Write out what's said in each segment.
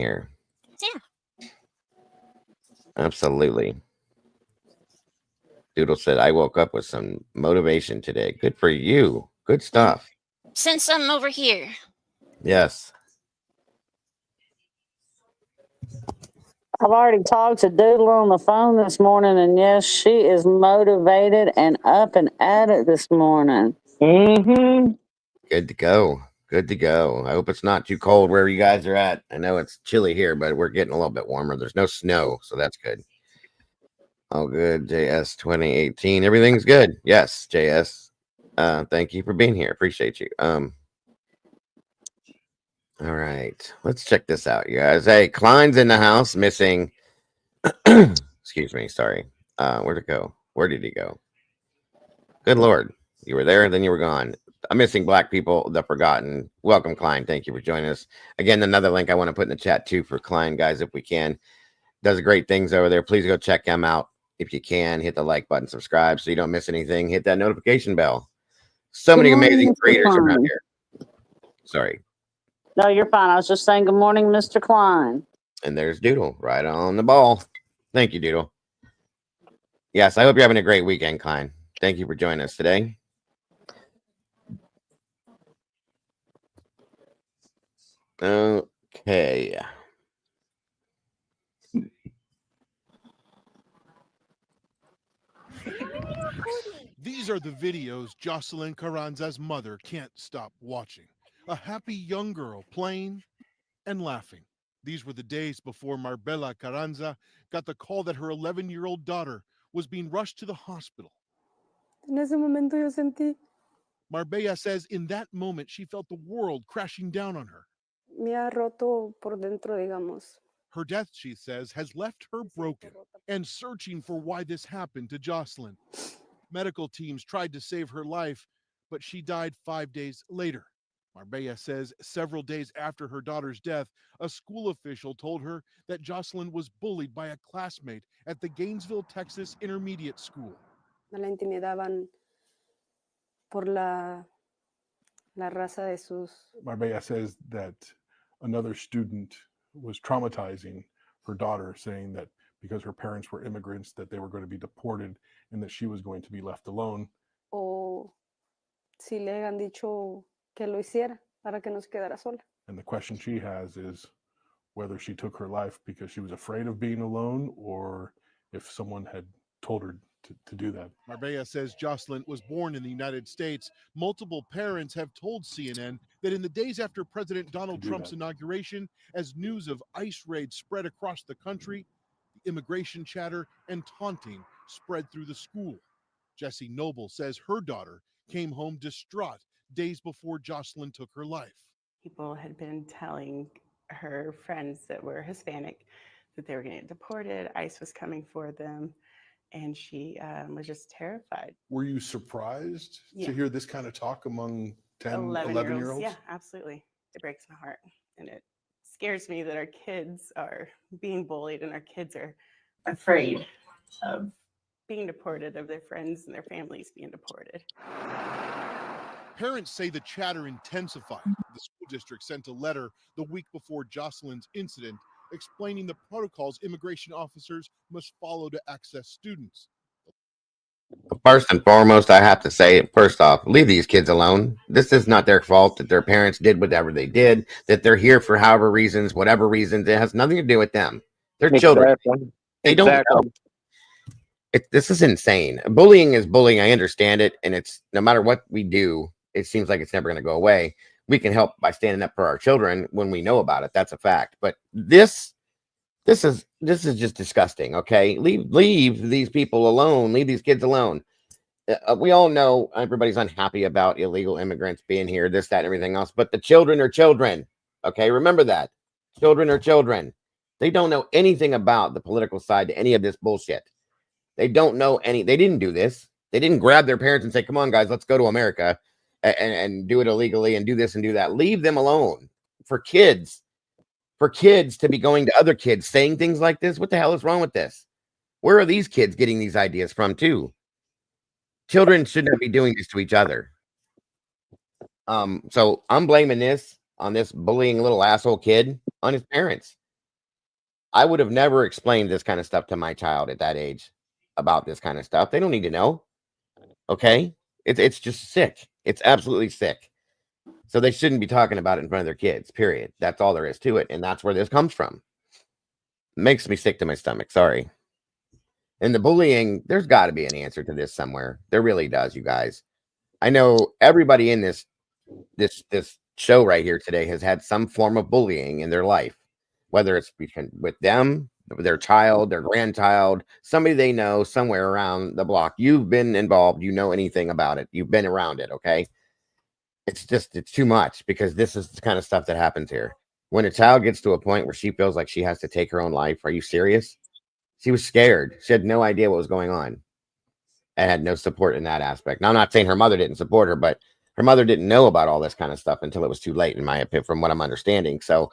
here. Yeah. Absolutely. Doodle said, I woke up with some motivation today. Good for you. Good stuff. Send some over here. Yes. I've already talked to Doodle on the phone this morning, and yes, she is motivated and up and at it this morning. Mm-hmm. Good to go. Good to go. I hope it's not too cold where you guys are at. I know it's chilly here, but we're getting a little bit warmer. There's no snow, so that's good. All good. JS 2018. Everything's good. Yes, JS. Thank you for being here. Appreciate you. All right. Let's check this out, you guys. Hey, Klein's in the house missing. Excuse me. Sorry. Where'd it go? Where did he go? Good Lord. You were there, then you were gone. I'm missing black people, the forgotten. Welcome, Klein. Thank you for joining us. Again, another link I want to put in the chat too for Klein, guys, if we can. Does great things over there. Please go check him out if you can. Hit the like button, subscribe so you don't miss anything. Hit that notification bell. So many amazing creators around here. Sorry. No, you're fine. I was just saying good morning, Mr. Klein. And there's Doodle right on the ball. Thank you, Doodle. Yes, I hope you're having a great weekend, Klein. Thank you for joining us today. Okay. These are the videos Jocelyn Carranza's mother can't stop watching. A happy young girl playing and laughing. These were the days before Marbella Carranza got the call that her 11-year-old daughter was being rushed to the hospital. En ese momento yo sentí Marbella says in that moment she felt the world crashing down on her. me ha roto por dentro, digamos. Her death, she says, has left her broken and searching for why this happened to Jocelyn. Medical teams tried to save her life, but she died 5 days later. Marbella says several days after her daughter's death, a school official told her that Jocelyn was bullied by a classmate at the Gainesville, Texas Intermediate School. La intimidaban por la raza de sus. Marbella says that another student was traumatizing her daughter, saying that because her parents were immigrants, that they were going to be deported and that she was going to be left alone. O si le han dicho que lo hiciera para que no se quedara sola. And the question she has is whether she took her life because she was afraid of being alone or if someone had told her to do that. Marbella says Jocelyn was born in the United States. Multiple parents have told CNN that in the days after President Donald Trump's inauguration, as news of ICE raids spread across the country, the immigration chatter and taunting spread through the school. Jessie Noble says her daughter came home distraught days before Jocelyn took her life. People had been telling her friends that were Hispanic that they were going to get deported, ICE was coming for them, and she was just terrified. Were you surprised Yeah. to hear this kind of talk among 10, 11-year-olds? Yeah, absolutely. It breaks my heart, and it scares me that our kids are being bullied and our kids are afraid of being deported, of their friends and their families being deported. Parents say the chatter intensified. The school district sent a letter the week before Jocelyn's incident explaining the protocols immigration officers must follow to access students. First and foremost, I have to say, first off, leave these kids alone. This is not their fault that their parents did whatever they did, that they're here for however reasons, whatever reasons. It has nothing to do with them. They're children. They don't know. This is insane. Bullying is bullying. I understand it. And it's no matter what we do, it seems like it's never going to go away. We can help by standing up for our children when we know about it. That's a fact. But this is just disgusting. Okay, leave these people alone. Leave these kids alone. We all know everybody's unhappy about illegal immigrants being here, this, that, and everything else. But the children are children. Okay, remember that. Children are children. They don't know anything about the political side to any of this bullshit. They don't know any. They didn't do this. They didn't grab their parents and say, "Come on, guys, let's go to America and do it illegally and do this and do that." Leave them alone. For kids to be going to other kids saying things like this, what the hell is wrong with this? Where are these kids getting these ideas from too? Children shouldn't be doing this to each other. So I'm blaming this on this bullying little asshole kid on his parents. I would have never explained this kind of stuff to my child at that age about this kind of stuff. They don't need to know. Okay. It's just sick. It's absolutely sick. So they shouldn't be talking about it in front of their kids, period. That's all there is to it. And that's where this comes from. Makes me sick to my stomach. Sorry. And the bullying, there's got to be an answer to this somewhere. There really does, you guys. I know everybody in this show right here today has had some form of bullying in their life, whether it's with them, their child, their grandchild, somebody they know somewhere around the block. You've been involved. You know anything about it. You've been around it. Okay. It's too much, because this is the kind of stuff that happens here. When a child gets to a point where she feels like she has to take her own life, are you serious? She was scared. She had no idea what was going on and had no support in that aspect. Now, I'm not saying her mother didn't support her, but her mother didn't know about all this kind of stuff until it was too late, in my opinion, from what I'm understanding. So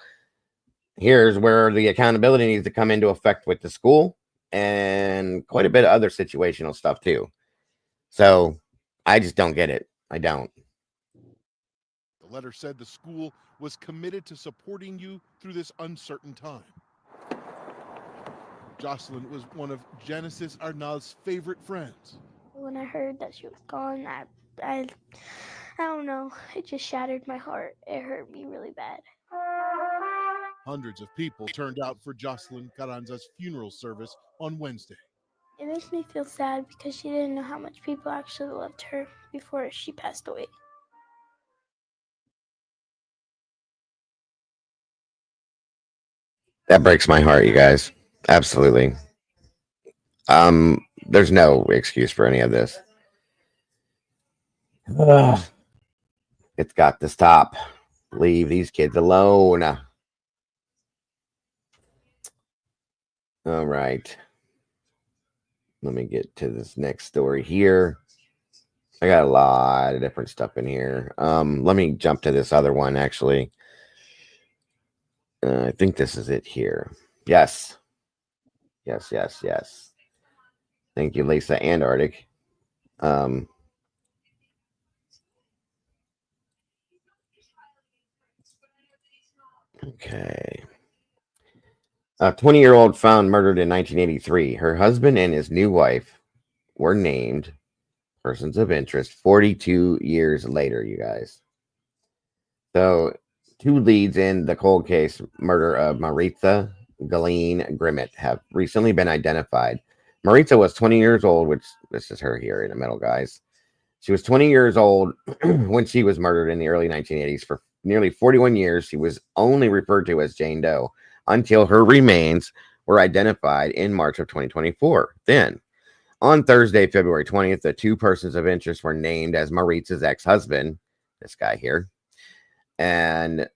here's where the accountability needs to come into effect with the school and quite a bit of other situational stuff too. So I just don't get it. I don't. The letter said the school was committed to supporting you through this uncertain time. Jocelyn was one of Genesis Arnal's favorite friends. When I heard that she was gone, I don't know. It just shattered my heart. It hurt me really bad. Hundreds of people turned out for Jocelyn Carranza's funeral service on Wednesday. It makes me feel sad because she didn't know how much people actually loved her before she passed away. That breaks my heart, you guys. Absolutely. There's no excuse for any of this. Ugh. It's got to stop. Leave these kids alone. All right. Let me get to this next story here. I got a lot of different stuff in here. Let me jump to this other one, actually. I think this is it here. Yes. Yes. Thank you, Lisa and Arctic. Okay. A 20-year-old found murdered in 1983. Her husband and his new wife were named persons of interest 42 years later, you guys. So, two leads in the cold case murder of Maritza Galene Grimmett have recently been identified. Maritza was 20 years old, which this is her here in the middle, guys. She was 20 years old when she was murdered in the early 1980s. For nearly 41 years, she was only referred to as Jane Doe until her remains were identified in March of 2024. Then, on Thursday, February 20th, the two persons of interest were named as Maritza's ex-husband, this guy here, and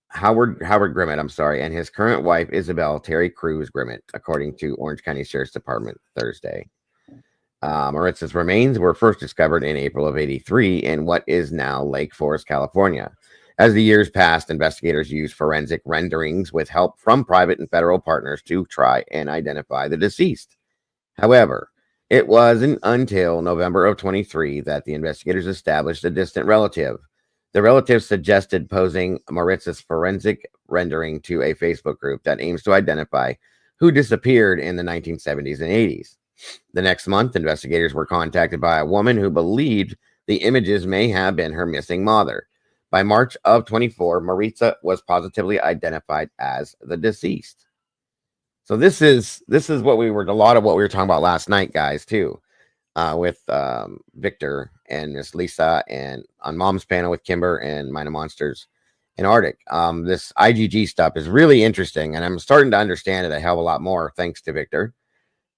Howard Grimmett, and his current wife, Isabel Terry Cruz Grimmett, according to Orange County Sheriff's Department Thursday. Maritza's remains were first discovered in April of '83 in what is now Lake Forest, California. As the years passed, investigators used forensic renderings with help from private and federal partners to try and identify the deceased. However, it wasn't until November of 23 that the investigators established a distant relative. The relative suggested posing Maritza's forensic rendering to a Facebook group that aims to identify who disappeared in the 1970s and 80s. The next month, investigators were contacted by a woman who believed the images may have been her missing mother. By March of 24, Maritza was positively identified as the deceased. So this is a lot of what we were talking about last night, guys, too, with Victor and Miss Lisa, and on Mom's panel with Kimber and Mina Monsters and Arctic. This IgG stuff is really interesting, and I'm starting to understand it a hell of a lot more thanks to Victor,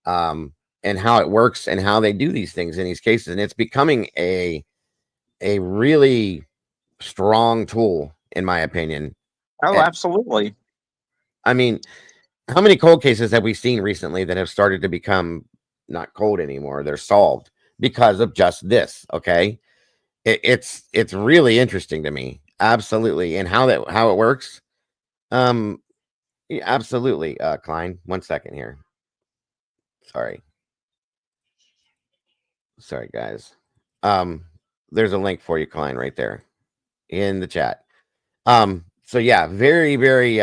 and how it works and how they do these things in these cases, and it's becoming a really strong tool, in my opinion. Oh, absolutely. I mean, how many cold cases have we seen recently that have started to become not cold anymore? They're solved because of just this. Okay. It's really interesting to me. Absolutely. And how it works. Yeah, absolutely. Klein, 1 second here. Sorry, guys. There's a link for you, Klein, right there in the chat. So yeah, very, very,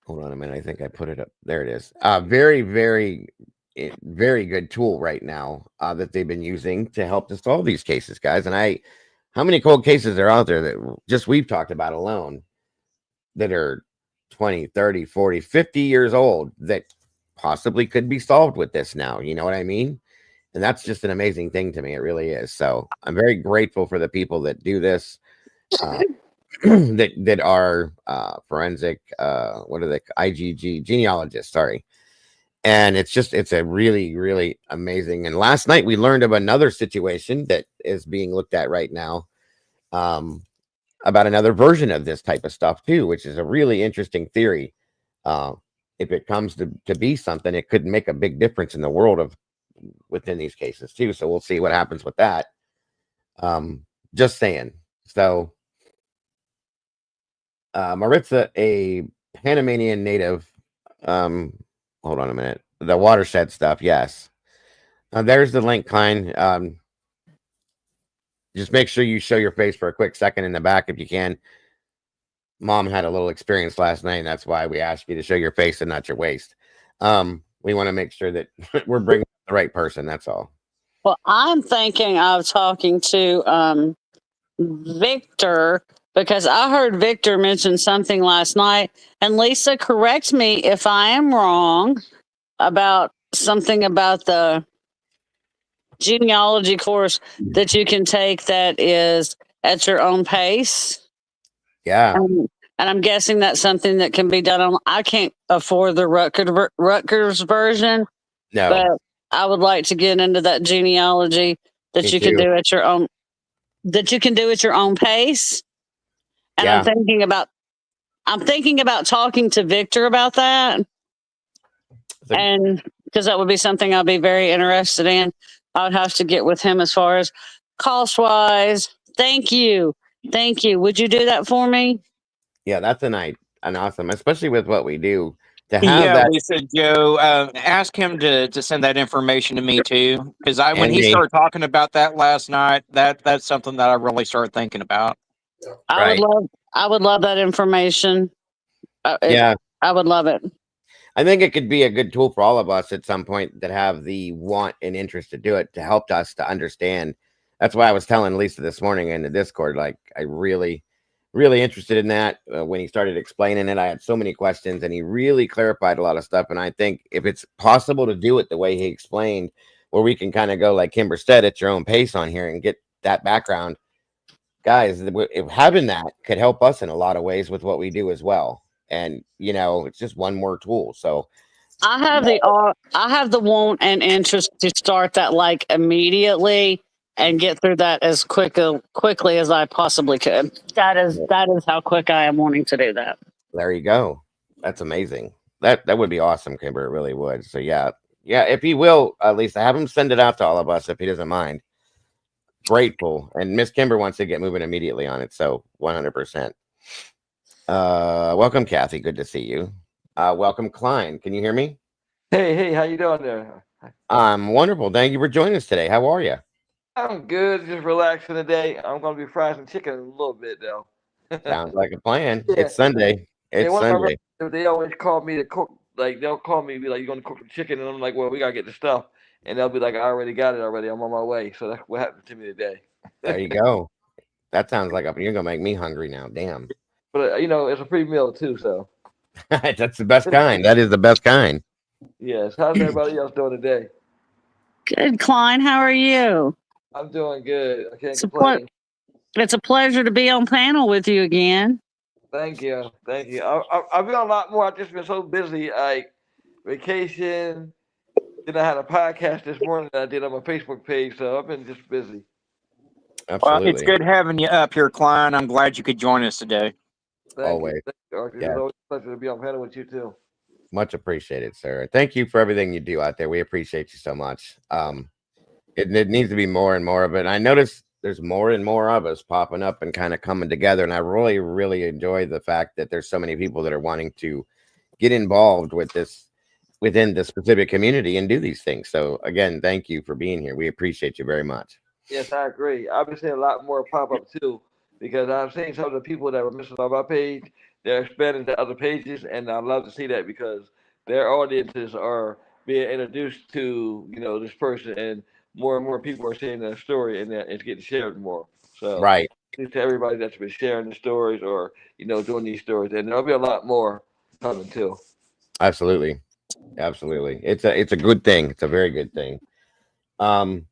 Hold on a minute. I think I put it up. There it is. Very, very, very good tool right now that they've been using to help to solve these cases, guys. And how many cold cases are out there that just we've talked about alone that are 20, 30, 40, 50 years old that possibly could be solved with this now? You know what I mean? And that's just an amazing thing to me. It really is. So I'm very grateful for the people that do this. That are forensic what are they, IgG genealogists, sorry. And it's a really, really amazing. And last night we learned of another situation that is being looked at right now, about another version of this type of stuff too, which is a really interesting theory. If it comes to be something, it could make a big difference in the world of within these cases too. So we'll see what happens with that. Just saying. So Maritza, a Panamanian native. Hold on a minute. The watershed stuff, yes. There's the link, Klein. Just make sure you show your face for a quick second in the back if you can. Mom had a little experience last night, and that's why we asked you to show your face and not your waist. We want to make sure that we're bringing the right person. That's all. Well, I'm thinking of talking to Victor, because I heard Victor mention something last night. And Lisa, correct me if I am wrong about something about the genealogy course that you can take that is at your own pace. Yeah. And I'm guessing that's something that can be done on. I can't afford the Rutgers version, No. but I would like to get into that genealogy that Me you can too. do at your own. That you can do at your own pace. And Yeah. I'm thinking about talking to Victor about that. And because that would be something I'd be very interested in. I would have to get with him as far as cost wise. Thank you. Thank you. Would you do that for me? Yeah, that's an awesome, especially with what we do, to have Yeah, that. Lisa, Joe, ask him to send that information to me too, because when And he me. started talking about that last night, that's something that I really started thinking about. I would love that information. Yeah. I would love it. I think it could be a good tool for all of us at some point that have the want and interest to do it, to help us to understand. That's why I was telling Lisa this morning in the Discord, like I really, really interested in that. When he started explaining it, I had so many questions, and he really clarified a lot of stuff. And I think if it's possible to do it the way he explained, where we can kind of go, like Kimber said, at your own pace on here and get that background, guys, if having that could help us in a lot of ways with what we do as well. And it's just one more tool. So I have the want and interest to start that like immediately and get through that as quickly as I possibly could. That is how quick I am wanting to do that. there you go. That's amazing. That would be awesome, Kimber. It really would. So yeah. If he will, at least have him send it out to all of us if he doesn't mind. Grateful. And Miss Kimber wants to get moving immediately on it. So 100%. Welcome, Kathy. Good to see you. Welcome, Klein. Can you hear me? Hey, how you doing there? I'm wonderful. Thank you for joining us today. How are you? I'm good, just relaxing today. I'm gonna be frying some chicken in a little bit though. Sounds like a plan. Yeah. It's Sunday. It's one of my Sunday. relatives, they always call me to cook. Like they'll call me, be like, "You gonna cook some chicken?" And I'm like, "Well, we gotta get the stuff." And they'll be like, "I already got it already. I'm on my way." So that's what happened to me today. There you go. That sounds like you're gonna make me hungry now. Damn. But it's a free meal too. So That's the best kind. That is the best kind. yes. How's everybody else doing today? Good, Klein. How are you? I'm doing good. I can't It's complain. a pleasure to be on panel with you again. Thank you. I've been on a lot more. I've just been so busy, like vacation. Then I had a podcast this morning that I did on my Facebook page, so I've been just busy. Absolutely. Well, it's good having you up here, Klein. I'm glad you could join us today. Always. Thank you, Arthur. Yeah. It's always a pleasure to be on panel with you too. Much appreciated, sir. Thank you for everything you do out there. We appreciate you so much. It needs to be more and more of it. And I notice there's more and more of us popping up and kind of coming together. And I really, really enjoy the fact that there's so many people that are wanting to get involved with this within the specific community and do these things. So again, thank you for being here. We appreciate you very much. Yes, I agree. I've been seeing a lot more pop up too because I've seen some of the people that were missing on my page they're expanding to other pages, and I love to see that because their audiences are being introduced to this person, and more people are seeing their story, and that it's getting shared more. So Right. thanks to everybody that's been sharing the stories or doing these stories, and there'll be a lot more coming too. Absolutely. Absolutely. It's a good thing. It's a very good thing. Um,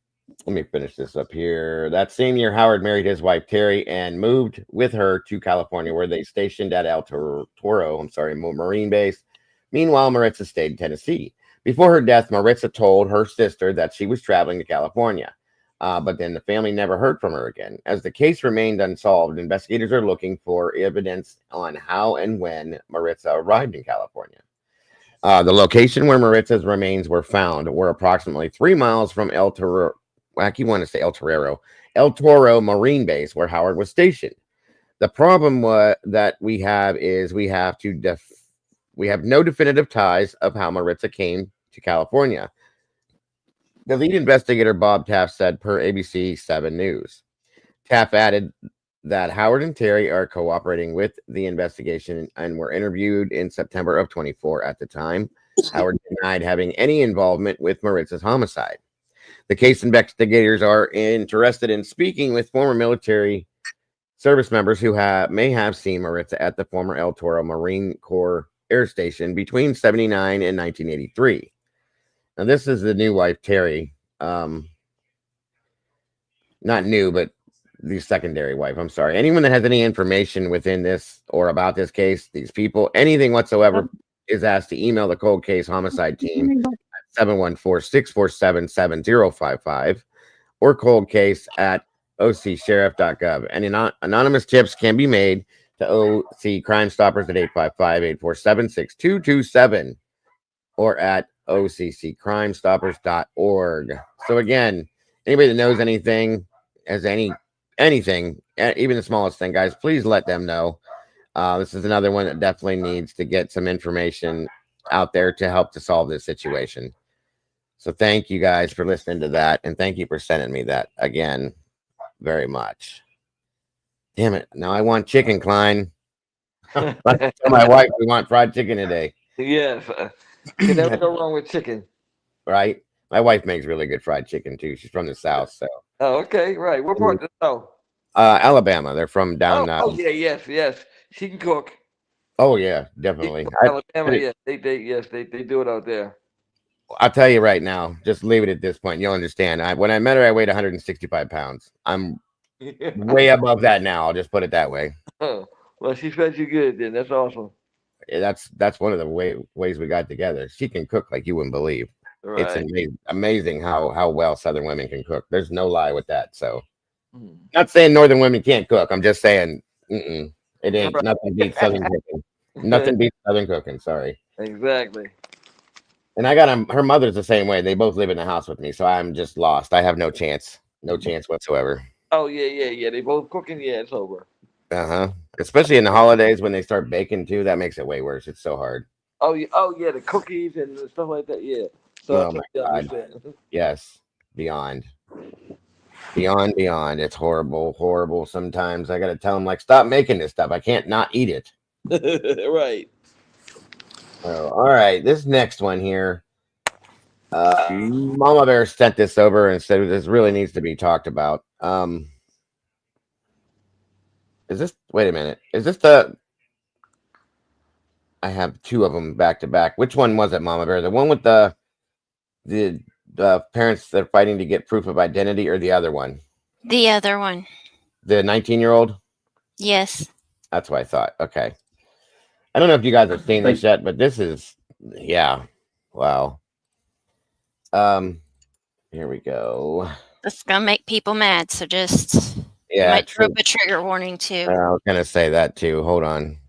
Let me finish this up here. That same year, Howard married his wife Terry and moved with her to California, where they stationed at Toro, Marine Base. Meanwhile, Maritza stayed in Tennessee. Before her death, Maritza told her sister that she was traveling to California, but then the family never heard from her again. As the case remained unsolved, investigators are looking for evidence on how and when Maritza arrived in California. The location where Maritza's remains were found were approximately 3 miles from El Toro. I keep wanting to say El Toro Marine Base, where Howard was stationed. The problem that we have is we have no definitive ties of how Maritza came to California. The lead investigator, Bob Taft, said per ABC 7 News. Taft added that Howard and Terry are cooperating with the investigation and were interviewed in September of 24. At the time, Howard denied having any involvement with Maritza's homicide. The case investigators are interested in speaking with former military service members who may have seen Maritza at the former El Toro Marine Corps Air Station between 1979 and 1983. Now, this is the new wife, Terry. Not new, but the secondary wife. I'm sorry. Anyone that has any information within this or about this case, these people, anything whatsoever, is asked to email the cold case homicide team at 714-647-7055 or cold case at ocsheriff.gov. And anonymous tips can be made to OC Crime Stoppers at 855-847-6227 or at occcrimestoppers.org. So again, anybody that knows anything, has anything, even the smallest thing, guys, please let them know. This is another one that definitely needs to get some information out there to help to solve this situation. So thank you guys for listening to that, and thank you for sending me that again very much. Damn it. Now I want chicken, Klein. I tell my wife we want fried chicken today. Yes, can never go wrong with chicken. Right? My wife makes really good fried chicken too. She's from the South, so. Oh, okay, right. What part of the South? Alabama. They're from down. Oh, yeah, yes. She can cook. Oh yeah, definitely. Alabama, yes, they do it out there. I'll tell you right now, just leave it at this point. You'll understand. When I met her, I weighed 165 pounds. I'm way above that now. I'll just put it that way. Oh, well, she fed you good then. That's awesome. That's one of the ways we got together. She can cook like you wouldn't believe. Right. It's amazing how well Southern women can cook. There's no lie with that. So, not saying Northern women can't cook. I'm just saying it ain't Right. nothing beats Southern cooking. Nothing beats Southern cooking. Sorry. Exactly. And I got her mother's the same way. They both live in the house with me, so I'm just lost. I have no chance whatsoever. Oh yeah. They both cooking. Yeah, it's over. Especially in the holidays when they start baking too, that makes it way worse. It's so hard. Oh yeah, the cookies and stuff like that. Yeah. So Oh my God. Yes, beyond. It's horrible. Sometimes I gotta tell them like, stop making this stuff. I can't not eat it. Right. Oh, all right. This next one here. Mama Bear sent this over and said this really needs to be talked about. Wait a minute. Is this I have two of them back to back. Which one was it, Mama Bear? The one with the parents that are fighting to get proof of identity, or the other one? The other one. The 19-year-old? Yes. That's what I thought. Okay. I don't know if you guys have seen this yet, but this is, yeah. Wow. Here we go. This is gonna make people mad, so just might throw up a trigger warning too. I was gonna say that too. Hold on.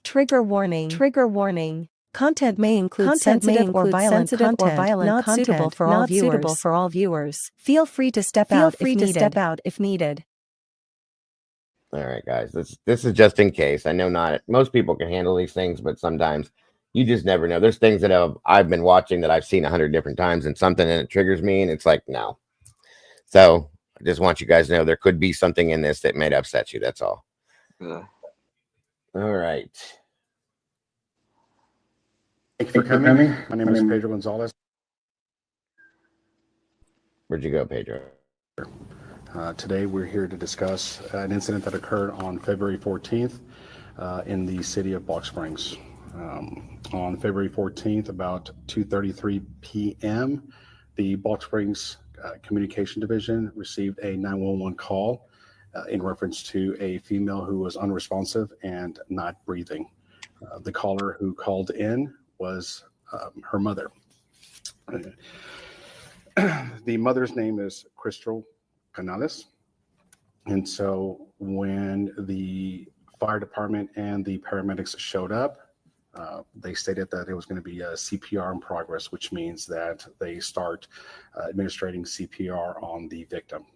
Trigger warning. Trigger warning. Content may include sensitive or violent content, not suitable for all viewers. Feel free to step out if needed. All right, guys. This is just in case. I know not most people can handle these things, but sometimes you just never know. There's things that I've been watching that I've seen 100 different times, and something and it triggers me, and it's like no. So I just want you guys to know there could be something in this that might upset you. That's all. Yeah. All right. Thank you for coming. My name is Pedro Gonzalez. Where'd you go, Pedro? Today we're here to discuss an incident that occurred on February 14th in the city of Box Springs. On February 14th, about 2:33 p.m., the Box Springs Communication Division received a 911 call in reference to a female who was unresponsive and not breathing. The caller who called in was her mother. The mother's name is Crystal Canales. And so when the fire department and the paramedics showed up, they stated that it was going to be a CPR in progress, which means that they start administering CPR on the victim.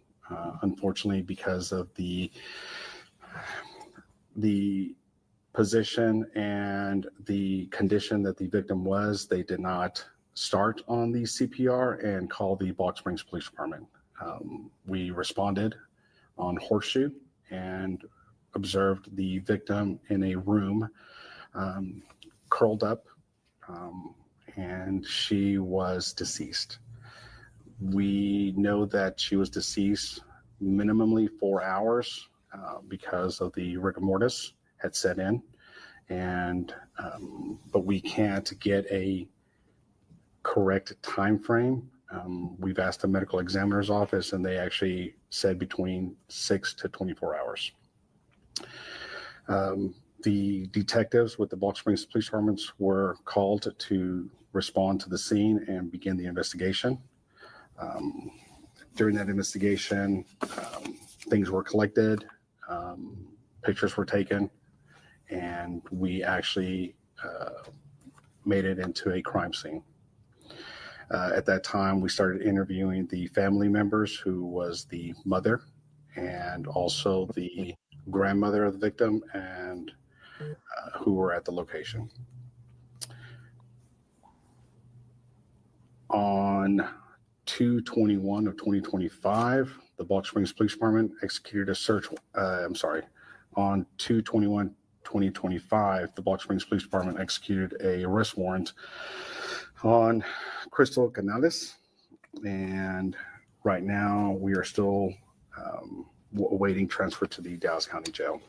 Unfortunately, because of the position and the condition that the victim was, they did not start on the CPR and call the Box Springs Police Department. We responded on Horseshoe and observed the victim in a room curled up, and she was deceased. We know that she was deceased minimally 4 hours because of the rigor mortis had set in, and but we can't get a correct time frame. We've asked the medical examiner's office, and they actually said between 6 to 24 hours. The detectives with the Box Springs Police Departments were called to respond to the scene and begin the investigation. During that investigation, things were collected, pictures were taken, and we actually made it into a crime scene. At that time, we started interviewing the family members, who was the mother and also the grandmother of the victim, and who were at the location. On 2/21 of 2025, the Box Springs Police Department executed a search. On 2/21/2025, the Box Springs Police Department executed a arrest warrant on Crystal Canales, and right now we are still awaiting transfer to the Dallas County Jail.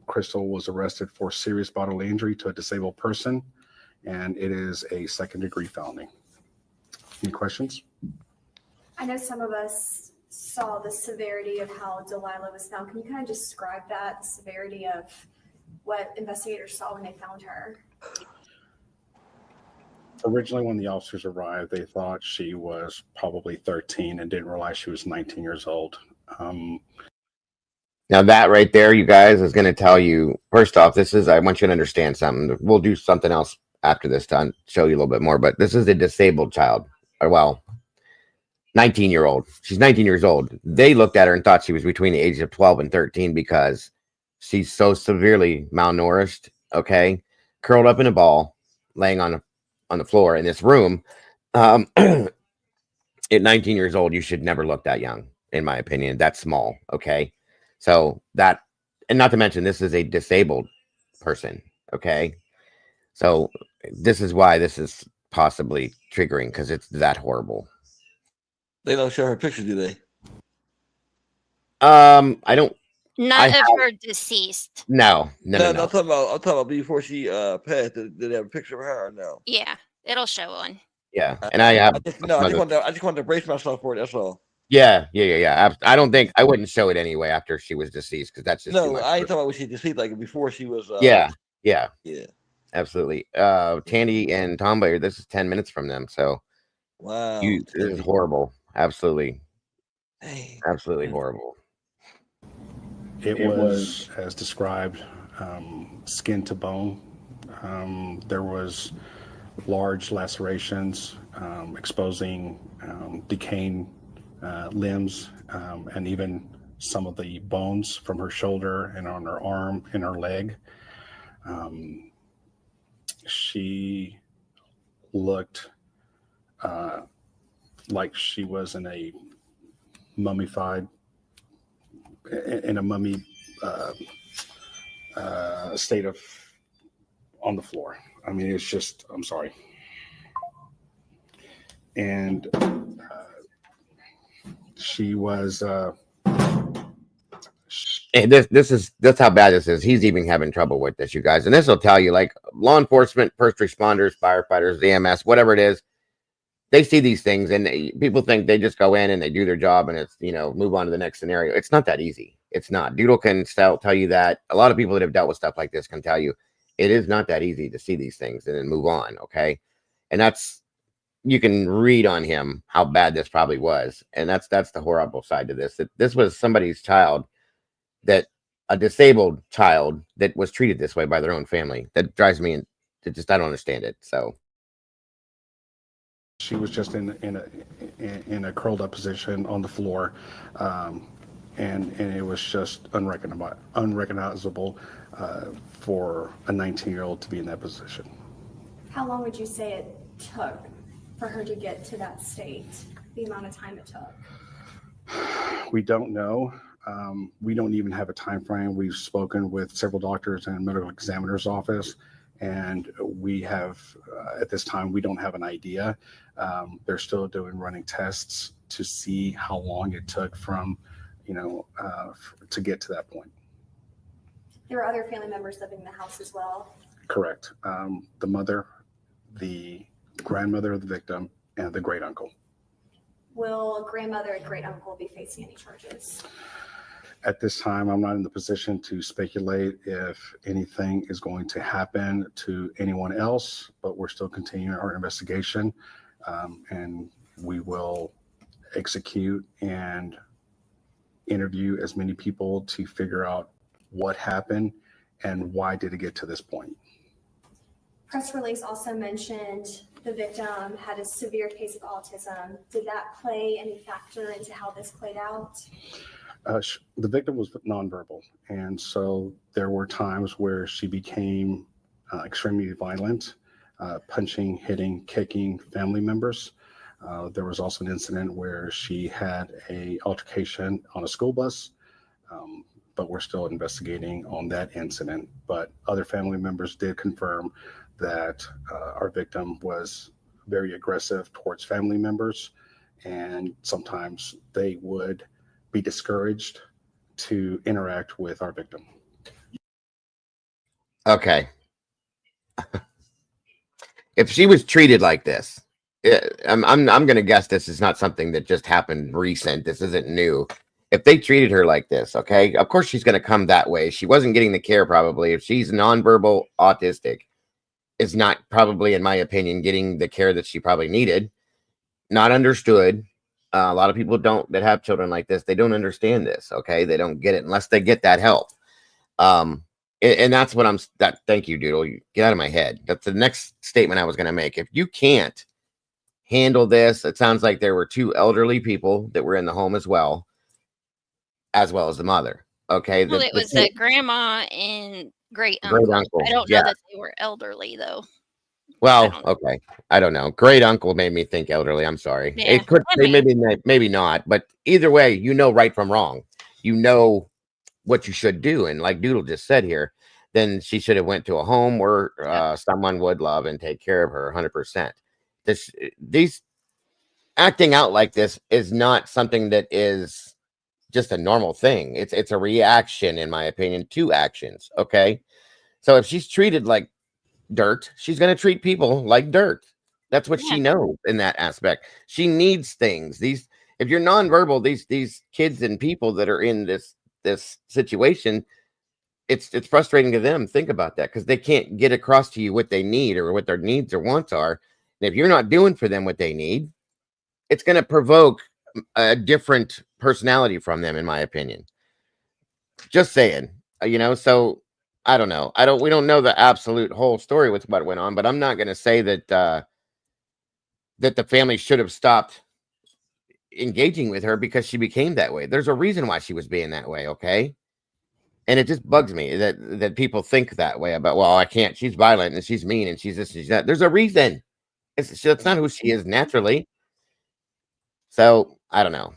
Crystal was arrested for serious bodily injury to a disabled person, and it is a second-degree felony. Any questions? I know some of us saw the severity of how Delilah was found. Can you kind of describe that, the severity of what investigators saw when they found her? Originally, when the officers arrived, they thought she was probably 13 and didn't realize she was 19 years old. Now that right there, you guys, is going to tell you, first off, I want you to understand something. We'll do something else after this to show you a little bit more, but this is a disabled child. Or, well, 19-year-old. She's 19 years old. They looked at her and thought she was between the ages of 12 and 13 because she's so severely malnourished, okay? Curled up in a ball, laying on the floor in this room. At 19 years old, you should never look that young, in my opinion. That's small, okay? So that, and not to mention, this is a disabled person, okay? So this is why this is possibly triggering, because it's that horrible. They don't show her picture, do they? I don't. Not of her deceased. No. I'm talking about before she passed. Did they have a picture of her or no? Yeah, it'll show one. Yeah, and I have. I just wanted to brace myself for it. That's all. Yeah. I don't think I wouldn't show it anyway after she was deceased, because that's just no. I ain't talking about when she deceased, like before she was. Yeah. Absolutely. Tandy and Tomba, this is 10 minutes from them, so wow, this is horrible. Absolutely, absolutely horrible. It was, as described, skin to bone. There was large lacerations exposing decaying limbs, and even some of the bones from her shoulder and on her arm and her leg. She looked like she was in a mummy state of on the floor. I mean, it's just, I'm sorry. And she was. And that's how bad this is. He's even having trouble with this, you guys. And this will tell you, like, law enforcement, first responders, firefighters, EMS, whatever it is, they see these things and people think they just go in and they do their job and it's, move on to the next scenario. It's not that easy. It's not. Doodle can tell you that. A lot of people that have dealt with stuff like this can tell you it is not that easy to see these things and then move on. Okay. And you can read on him how bad this probably was. And that's the horrible side to this, that this was somebody's child, that a disabled child that was treated this way by their own family. That drives me I don't understand it. So she was just in a curled up position on the floor, and it was just unrecognizable for a 19-year-old to be in that position. How long would you say it took for her to get to that state? The amount of time it took? We don't know. We don't even have a time frame. We've spoken with several doctors and medical examiner's office, and we have, at this time, we don't have an idea. They're still running tests to see how long it took from, to get to that point. There were other family members living in the house as well? Correct. The mother, the grandmother of the victim, and the great uncle. Will grandmother and great uncle be facing any charges? At this time, I'm not in the position to speculate if anything is going to happen to anyone else, but we're still continuing our investigation, and we will execute and interview as many people to figure out what happened and why did it get to this point. Press release also mentioned the victim had a severe case of autism. Did that play any factor into how this played out? The victim was nonverbal, and so there were times where she became extremely violent, punching, hitting, kicking family members. There was also an incident where she had an altercation on a school bus, but we're still investigating on that incident. But other family members did confirm that our victim was very aggressive towards family members, and sometimes they would be discouraged to interact with our victim. Okay. If she was treated like this, I'm going to guess this is not something that just happened recent. This isn't new. If they treated her like this, okay, of course she's going to come that way. She wasn't getting the care probably. If she's nonverbal autistic, is not probably, in my opinion, getting the care that she probably needed, not understood. A lot of people that have children like this, they don't understand this. Okay. They don't get it unless they get that help. And that's what thank you, Doodle. You get out of my head. That's the next statement I was going to make. If you can't handle this, it sounds like there were two elderly people that were in the home as well as the mother. Okay. Well, it was that grandma and great uncle. I don't know that they were elderly though. Well, okay. I don't know. Great uncle made me think elderly. I'm sorry. Yeah, it could maybe not, but either way, right from wrong. You know what you should do. And like Doodle just said here, then she should have went to a home where someone would love and take care of her 100%. These acting out like this is not something that is just a normal thing. It's a reaction, in my opinion, to actions. Okay. So if she's treated like dirt, she's going to treat people like dirt. That's what she knows in that aspect. She needs things. If you're nonverbal, these kids and people that are in this situation, it's frustrating to them. Think about that, because they can't get across to you what they need or what their needs or wants are. And if you're not doing for them what they need, it's going to provoke a different personality from them, in my opinion. Just saying, so I don't know. We don't know the absolute whole story with what went on, but I'm not going to say that that the family should have stopped engaging with her because she became that way. There's a reason why she was being that way. Okay. And it just bugs me that people think that way about, well, I can't, she's violent and she's mean and she's this, she's that. There's a reason. That's not who she is naturally. So I don't know.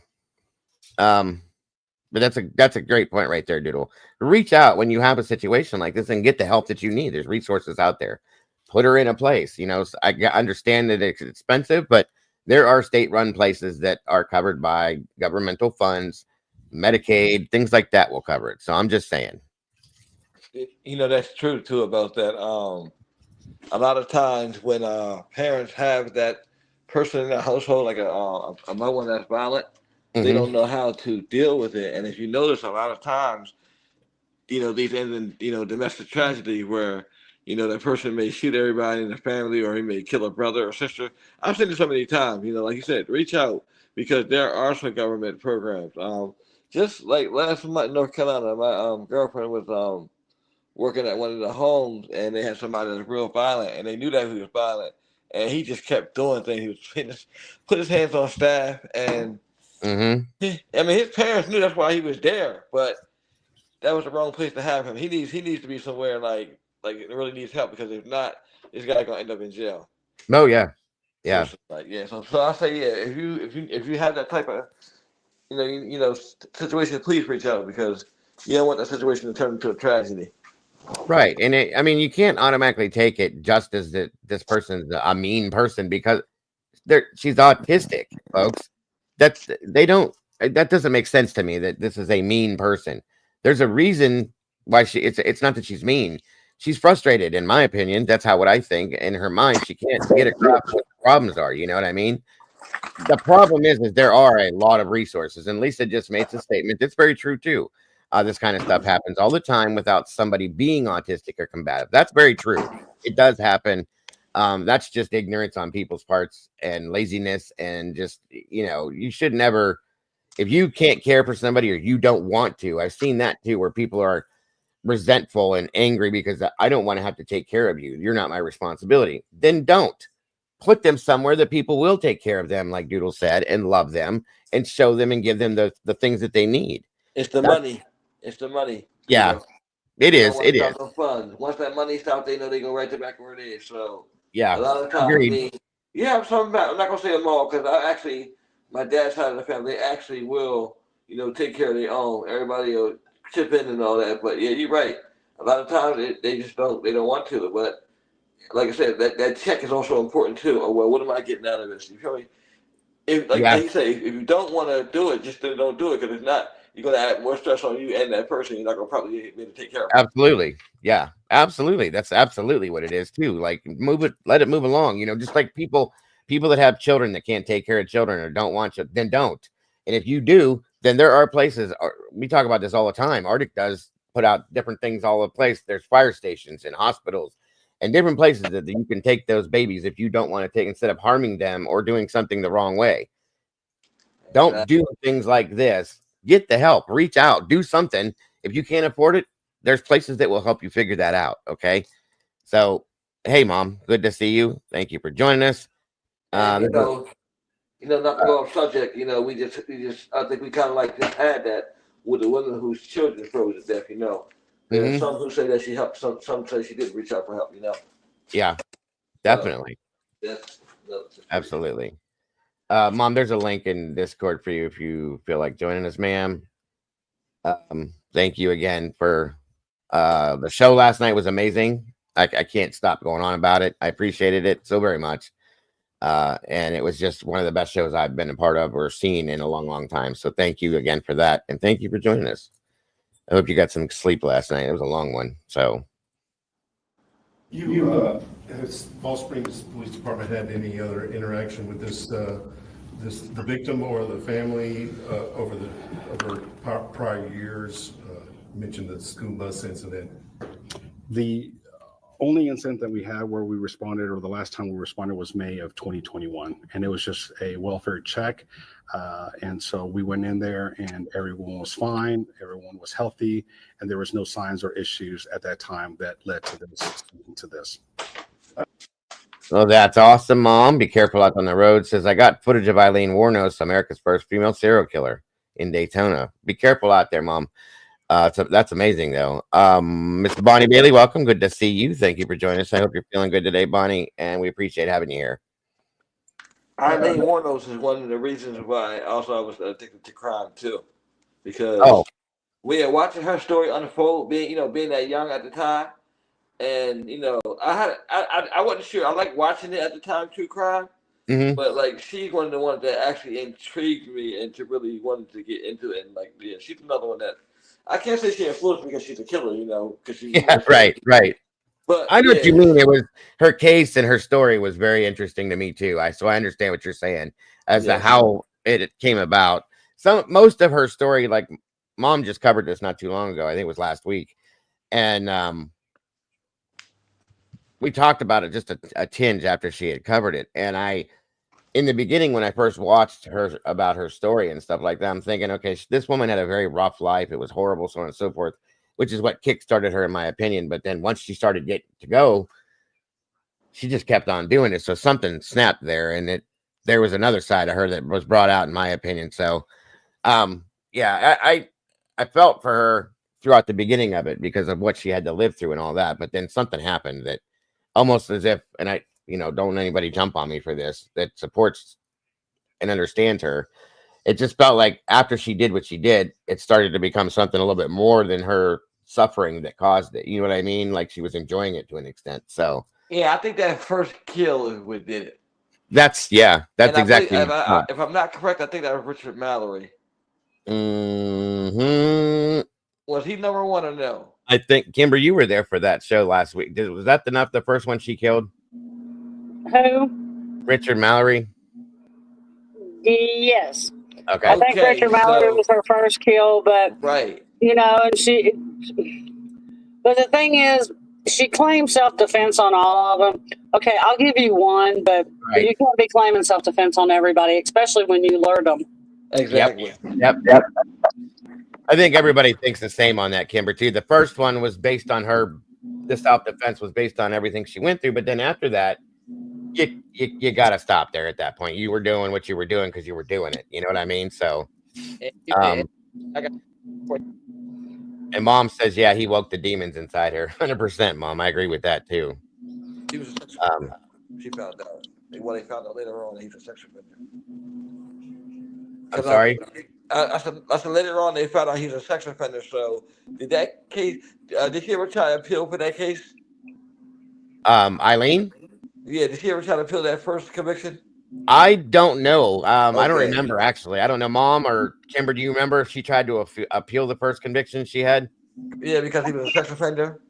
But that's a great point right there, Doodle. Reach out when you have a situation like this and get the help that you need. There's resources out there. Put her in a place. I understand that it's expensive, but there are state-run places that are covered by governmental funds, Medicaid, things like that will cover it. So I'm just saying. That's true too about that. A lot of times when parents have that person in the household, like a mother that's violent, they don't know how to deal with it. And if you notice, a lot of times, these end in domestic tragedy where that person may shoot everybody in the family, or he may kill a brother or sister. I've seen it so many times. Like you said, reach out because there are some government programs. Just like last month in North Carolina, my girlfriend was working at one of the homes, and they had somebody that was real violent, and they knew that he was violent, and he just kept doing things. He was put his hands on staff, and his parents knew that's why he was there, but that was the wrong place to have him. He needs to be somewhere like it really needs help, because if not, this guy gonna end up in jail. Oh yeah, yeah. So I say if you have that type of situation, please reach out, because you don't want that situation to turn into a tragedy. Right. And you can't automatically take it just as that this person's a mean person because she's autistic, folks. That doesn't make sense to me that this is a mean person. There's a reason why it's not that she's mean. She's frustrated, in my opinion. That's what I think. In her mind, she can't get across what the problems are. You know what I mean? The problem is there are a lot of resources, and Lisa just made a statement that's very true too. This kind of stuff happens all the time without somebody being autistic or combative. That's very true. It does happen. That's just ignorance on people's parts and laziness, and just you should never, if you can't care for somebody or you don't want to. I've seen that too, where people are resentful and angry because I don't want to have to take care of you. You're not my responsibility. Then don't. Put them somewhere that people will take care of them, like Doodle said, and love them and show them and give them the things that they need. It's the money. It's the money. Yeah, it is. It is. Fun. Once that money stops, they know they go right back where it is. So yeah, a lot of times, I'm not gonna say them all, because my dad's side of the family, they actually will, take care of their own. Everybody will chip in and all that. But yeah, you're right. A lot of times they just don't want to. But like I said, that check is also important too. Oh, well, what am I getting out of this? You feel me? Like you say, if you don't want to do it, just don't do it, because if not, you're going to add more stress on you and that person. You're not going to probably be able to take care of it. Absolutely. Yeah, absolutely. That's absolutely what it is too. Like, let it move along. Just like people that have children that can't take care of children or don't want to, then don't. And if you do, then there are places. We talk about this all the time. Arctic does put out different things all over the place. There's fire stations and hospitals and different places that you can take those babies if you don't want to take, instead of harming them or doing something the wrong way. Don't do things like this. Get the help. Reach out. Do something. If you can't afford it, there's places that will help you figure that out. Okay. So, hey, Mom, good to see you. Thank you for joining us. Not to go off subject. We just. I think we kind of like just had that with the women whose children froze to death. There's some who say that she helped. Some say she didn't reach out for help. Yeah, definitely. Absolutely. Mom, there's a link in Discord for you if you feel like joining us, ma'am. Thank you again for the show last night. Was amazing. I can't stop going on about it. I appreciated it so very much. And it was just one of the best shows I've been a part of or seen in a long, long time. So thank you again for that. And thank you for joining us. I hope you got some sleep last night. It was a long one. So has Ball Springs Police Department had any other interaction with the victim or the family over prior years? You mentioned the school bus incident. The only incident that we had where we responded, or the last time we responded, was May of 2021, and it was just a welfare check. And so we went in there and everyone was fine, everyone was healthy, and there was no signs or issues at that time that led to this. Well, that's awesome, Mom. Be careful out on the road. Says, I got footage of Eileen Warnos, America's first female serial killer in Daytona. Be careful out there, Mom. So that's amazing, though. Miss Bonnie Bailey, welcome. Good to see you. Thank you for joining us. I hope you're feeling good today, Bonnie, and we appreciate having you here. Eileen Warnos is one of the reasons why also I was addicted to crime, too. because we are watching her story unfold, being that young at the time, and I wasn't sure. I like watching it at the time, true crime, but like she's one of the ones that actually intrigued me and to really wanted to get into it. And like, yeah, she's another one that I can't say she influenced me because she's a killer, because she. Right. But I know what you mean. It was her case and her story was very interesting to me too. So I understand what you're saying as to how it came about. Most of her story, like Mom just covered this not too long ago. I think it was last week, and we talked about it just a tinge after she had covered it. And in the beginning, when I first watched her about her story and stuff like that, I'm thinking, okay, this woman had a very rough life. It was horrible, so on and so forth, which is what kickstarted her, in my opinion. But then once she started getting to go, she just kept on doing it. So something snapped there, and there was another side of her that was brought out, in my opinion. So, yeah, I felt for her throughout the beginning of it because of what she had to live through and all that. But then something happened that almost as if, and I, don't anybody jump on me for this, that supports and understands her. It just felt like after she did what she did, it started to become something a little bit more than her suffering that caused it. You know what I mean? Like she was enjoying it to an extent. So yeah, I think that first kill is what did it. That's exactly. If I'm not correct, I think that was Richard Mallory. Was he number one or no? I think Kimber, you were there for that show last week. Was that the first one she killed? Who? Richard Mallory. Yes. Okay. I think Richard Mallory was her first kill, but right. But the thing is, she claimed self-defense on all of them. Okay, I'll give you one, but you can't be claiming self-defense on everybody, especially when you lured them. Exactly. Yep. I think everybody thinks the same on that, Kimber, too. The first one was based on her. The self-defense was based on everything she went through, but then after that, you got to stop there at that point. You were doing what you were doing because you were doing it. You know what I mean? So, and Mom says, yeah, he woke the demons inside her. 100%, Mom. I agree with that too. He was she found out. Well, they found out later on that he's a sex offender. I'm sorry? I said later on they found out he's a sex offender. So did that case, did she ever try to appeal for that case? Eileen? Yeah, did she ever try to appeal that first conviction? I don't know. I don't remember, actually. I don't know. Mom or Kimber, do you remember if she tried to appeal the first conviction she had? Yeah, because he was a sex offender.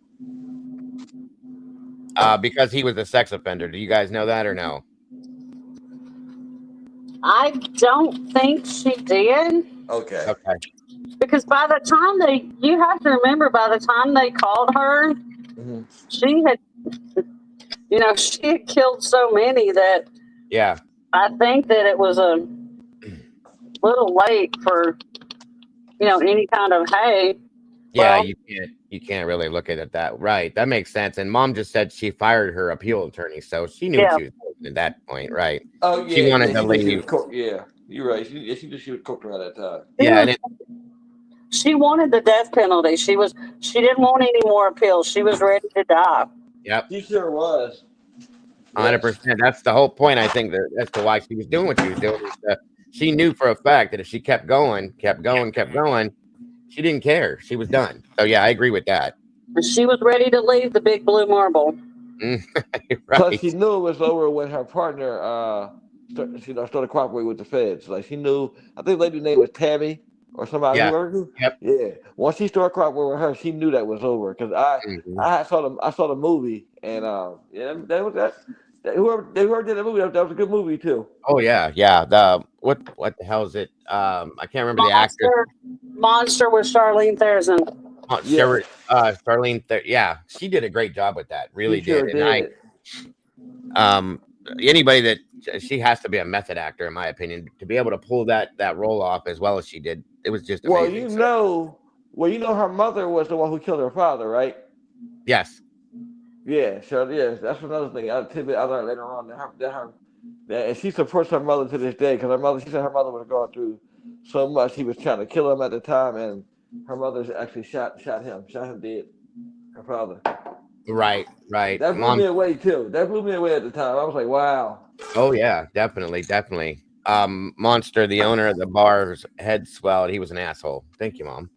Because he was a sex offender. Do you guys know that or no? I don't think she did. Okay. Because by the time you have to remember, by the time they called her, she had killed so many that I think that it was a little late for any kind of Yeah, you can't really look at it that right. That makes sense. And Mom just said she fired her appeal attorney, so she knew what she was doing at that point, right? Oh yeah, she wanted to leave. Yeah, you're right. She was cooked around that time. Yeah, she wanted the death penalty. She didn't want any more appeals. She was ready to die. Yep, she sure was. 100%. That's the whole point. I think that's to why she was doing what she was doing. She knew for a fact that if she kept going, she didn't care. She was done. So yeah, I agree with that. She was ready to leave the big blue marble. Right. Plus, she knew it was over when her partner, started cooperating with the feds. Like she knew. I think the lady's name was Tammy or somebody. Yeah. Yeah. Once she started cooperating with her, she knew that was over. Because I saw the movie, and that was that. Whoever did the movie, that was a good movie too. Oh yeah. The what the hell is it? I can't remember the actor. Monster with Charlene Theron. Charlene, she did a great job with that. Really did. And anybody that she has to be a method actor, in my opinion, to be able to pull that role off as well as she did. It was just amazing. Her mother was the one who killed her father, right? Yes. Yeah, sure. Yeah, that's another thing. I learned later on that and she supports her mother to this day because she said her mother was going through so much. He was trying to kill him at the time, and her mother actually shot him dead. Her father. Right. That blew me away too. That blew me away at the time. I was like, wow. Oh yeah, definitely. Monster, the owner of the bar's head swelled. He was an asshole. Thank you, Mom.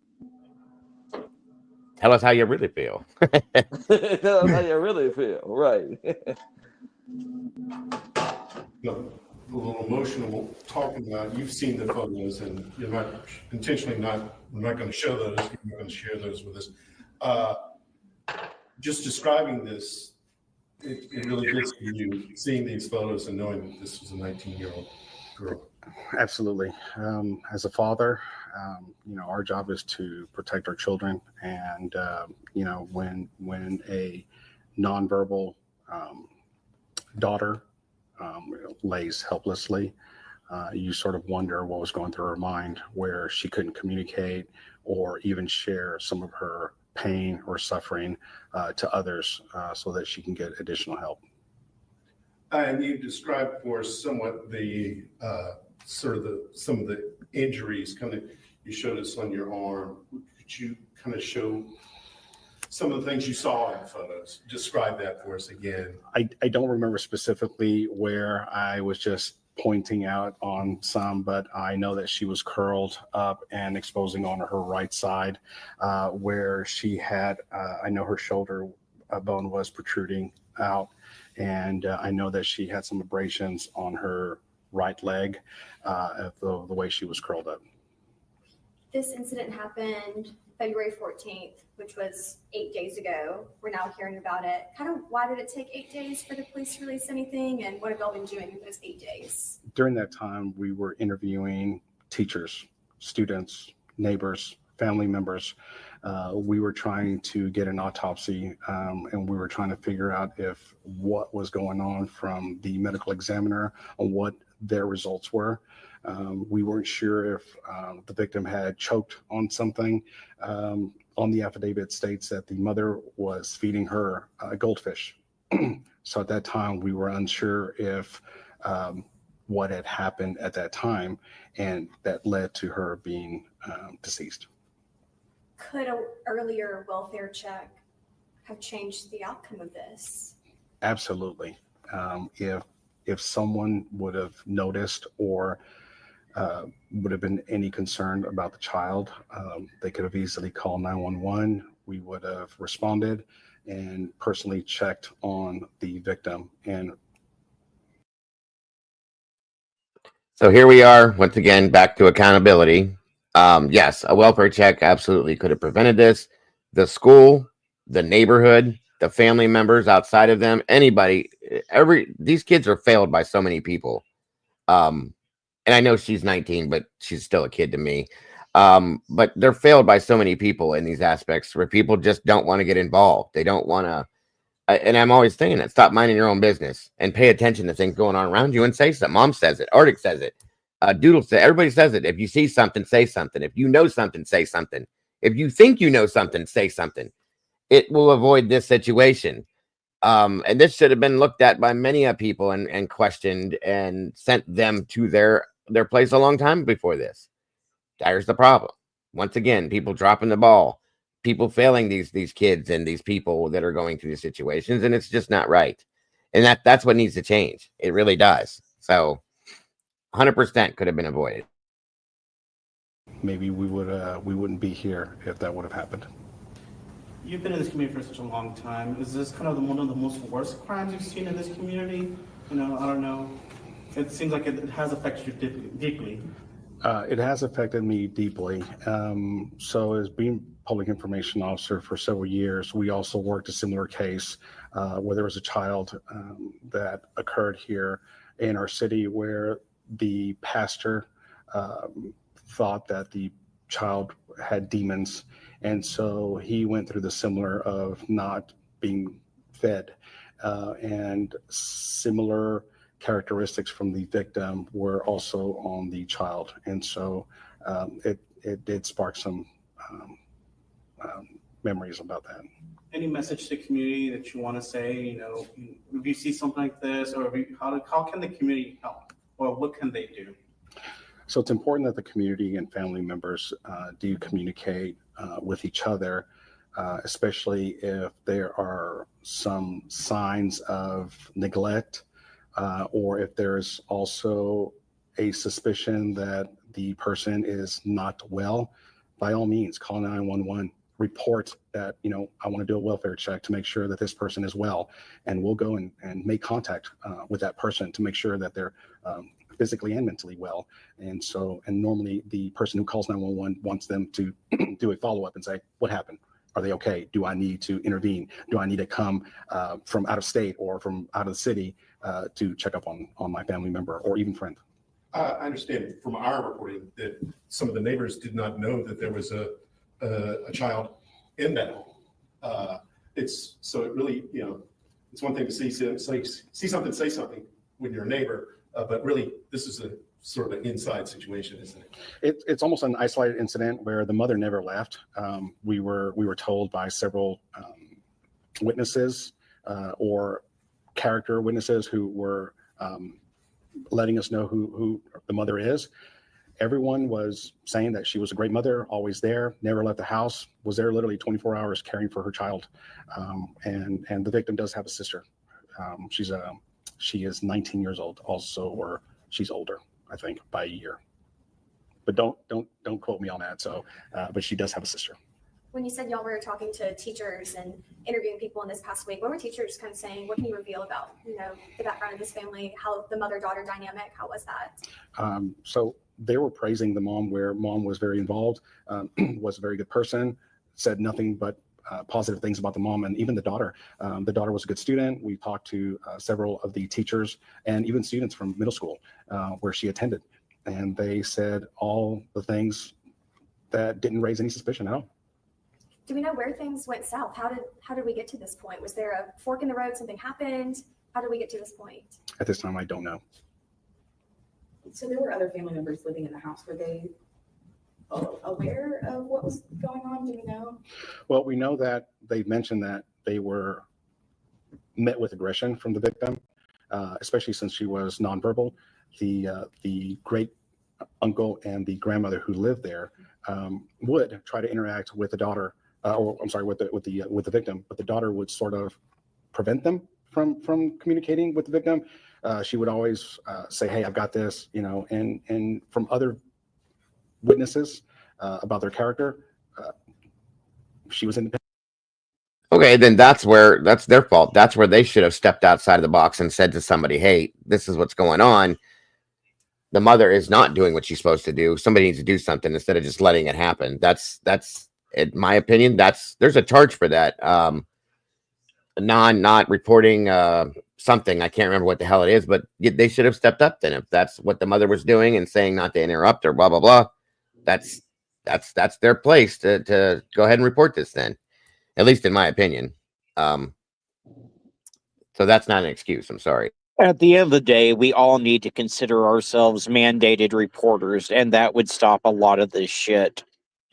Tell us how you really feel. Tell us how you really feel, right? No, a little emotional talking about. You've seen the photos, and you're not intentionally not. We're not going to show those. You're not going to share those with us. Just describing this, it really gets to you seeing these photos and knowing that this was a 19-year-old girl. Absolutely. As a father, our job is to protect our children, and when a nonverbal daughter lays helplessly, you sort of wonder what was going through her mind, where she couldn't communicate or even share some of her pain or suffering to others, so that she can get additional help. And you described for us somewhat the some of the injuries. Kind of, you showed us on your arm. Could you kind of show some of the things you saw in the photos? Describe that for us again. I don't remember specifically where. I was just pointing out on some, but I know that she was curled up and exposing on her right side, where she had, I know her shoulder bone was protruding out, and I know that she had some abrasions on her right leg, the way she was curled up. This incident happened February 14th, which was 8 days ago. We're now hearing about it. Kind of, why did it take 8 days for the police to release anything? And what have y'all been doing in those 8 days? During that time, we were interviewing teachers, students, neighbors, family members. We were trying to get an autopsy, and we were trying to figure out if what was going on from the medical examiner on what their results were. We weren't sure if the victim had choked on something. On the affidavit states that the mother was feeding her goldfish. So at that time, we were unsure if what had happened at that time, and that led to her being deceased. Could an earlier welfare check have changed the outcome of this? Absolutely. If someone would have noticed or would have been any concern about the child, they could have easily called 911. We would have responded and personally checked on the victim. And so here we are once again, back to accountability. Yes, a welfare check absolutely could have prevented this. The school, the neighborhood, the family members outside of them, anybody, these kids are failed by so many people. And I know she's 19, but she's still a kid to me. But they're failed by so many people in these aspects where people just don't want to get involved. They don't want to. And I'm always saying that, stop minding your own business and pay attention to things going on around you and say something. Mom says it. Arctic says it. Doodle says, everybody says it. If you see something, say something. If you know something, say something. If you think you know something, say something. It will avoid this situation. And this should have been looked at by many people and questioned and sent them to their place a long time before this. There's the problem. Once again, people dropping the ball, people failing these kids and these people that are going through these situations, and it's just not right. And that's what needs to change. It really does. So 100% could have been avoided. Maybe we wouldn't be here if that would have happened. You've been in this community for such a long time. Is this kind of one of the most worst crimes you've seen in this community? I don't know. It seems like it has affected you deeply. It has affected me deeply. So as being public information officer for several years, we also worked a similar case where there was a child that occurred here in our city where the pastor thought that the child had demons. And so he went through the similar of not being fed, and similar characteristics from the victim were also on the child. And so it did spark some memories about that. Any message to the community that you want to say, if you see something like this, or how can the community help, or what can they do? So it's important that the community and family members do communicate with each other, especially if there are some signs of neglect, or if there's also a suspicion that the person is not well, by all means, call 911, report that, I want to do a welfare check to make sure that this person is well. And we'll go and make contact with that person to make sure that they're physically and mentally well. And normally the person who calls 911 wants them to do a follow-up and say, what happened? Are they okay? Do I need to intervene? Do I need to come from out of state or from out of the city to check up on my family member or even friend? I understand from our reporting that some of the neighbors did not know that there was a child in that home. So it really, it's one thing to see something, say something when you're a neighbor, but really this is a sort of an inside situation, isn't it? It's almost an isolated incident where the mother never left. We were told by several witnesses or character witnesses who were letting us know who the mother is. Everyone was saying that she was a great mother, always there, never left the house, was there literally 24 hours caring for her child. And the victim does have a sister. She is 19 years old also, or she's older, I think, by a year. But don't quote me on that. So, but she does have a sister. When you said y'all were talking to teachers and interviewing people in this past week, what were teachers kind of saying? What can you reveal about, the background of this family, how the mother-daughter dynamic, how was that? So they were praising the mom, where mom was very involved, was a very good person, said nothing but positive things about the mom and even the daughter. The daughter was a good student. We talked to several of the teachers and even students from middle school where she attended. And they said all the things that didn't raise any suspicion at all. Do we know where things went south? How did we get to this point? Was there a fork in the road? Something happened? How did we get to this point? At this time, I don't know. So there were other family members living in the house. Were they aware of what was going on? Do we know? Well, we know that they mentioned that they were met with aggression from the victim, especially since she was nonverbal. The great uncle and the grandmother who lived there would try to interact with the daughter, with the victim, but the daughter would sort of prevent them from communicating with the victim. She would always say, "Hey, I've got this," and from other witnesses about their character, she was independent. Okay, then that's their fault. That's where they should have stepped outside of the box and said to somebody, "Hey, this is what's going on. The mother is not doing what she's supposed to do. Somebody needs to do something instead of just letting it happen." That's in my opinion, there's a charge for that. Not reporting something. I can't remember what the hell it is, but they should have stepped up then if that's what the mother was doing and saying not to interrupt or blah blah blah. That's their place to go ahead and report this then, at least in my opinion. So that's not an excuse. I'm sorry. At the end of the day, we all need to consider ourselves mandated reporters, and that would stop a lot of this shit.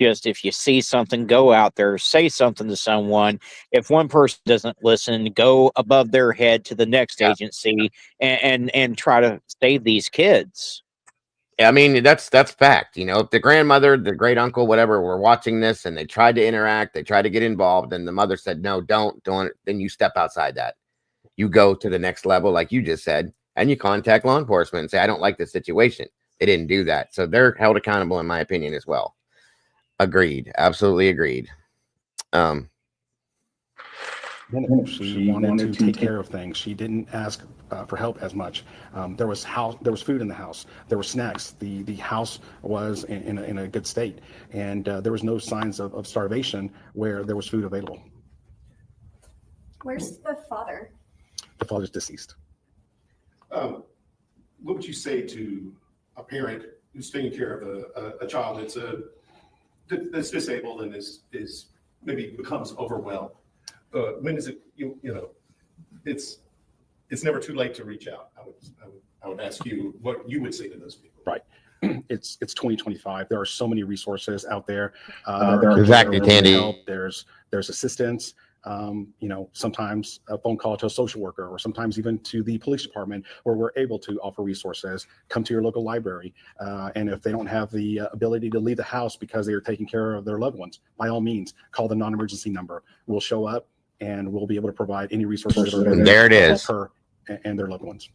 Just if you see something, go out there, say something to someone. If one person doesn't listen, go above their head to the next agency and try to save these kids. I mean, that's fact. If the grandmother, the great uncle, whatever, were watching this and they tried to interact, they tried to get involved, and the mother said, "No, don't," then you step outside that. You go to the next level, like you just said, and you contact law enforcement and say, "I don't like this situation." They didn't do that. So they're held accountable, in my opinion, as well. Agreed. Absolutely agreed. She wanted to take care of things. She didn't ask for help as much. There was food in the house. There were snacks. The house was in a good state, and there was no signs of starvation where there was food available. Where's the father? The father's deceased. What would you say to a parent who's taking care of a child that's disabled and is maybe becomes overwhelmed? When is it? It's never too late to reach out. I would ask you what you would say to those people. Right. It's 2025. There are so many resources out there. Exactly, Tandy. There's assistance. Sometimes a phone call to a social worker, or sometimes even to the police department, where we're able to offer resources. Come to your local library, and if they don't have the ability to leave the house because they are taking care of their loved ones, by all means, call the non-emergency number. We'll show up, and we'll be able to provide any resources that are there it is. for her and their loved ones.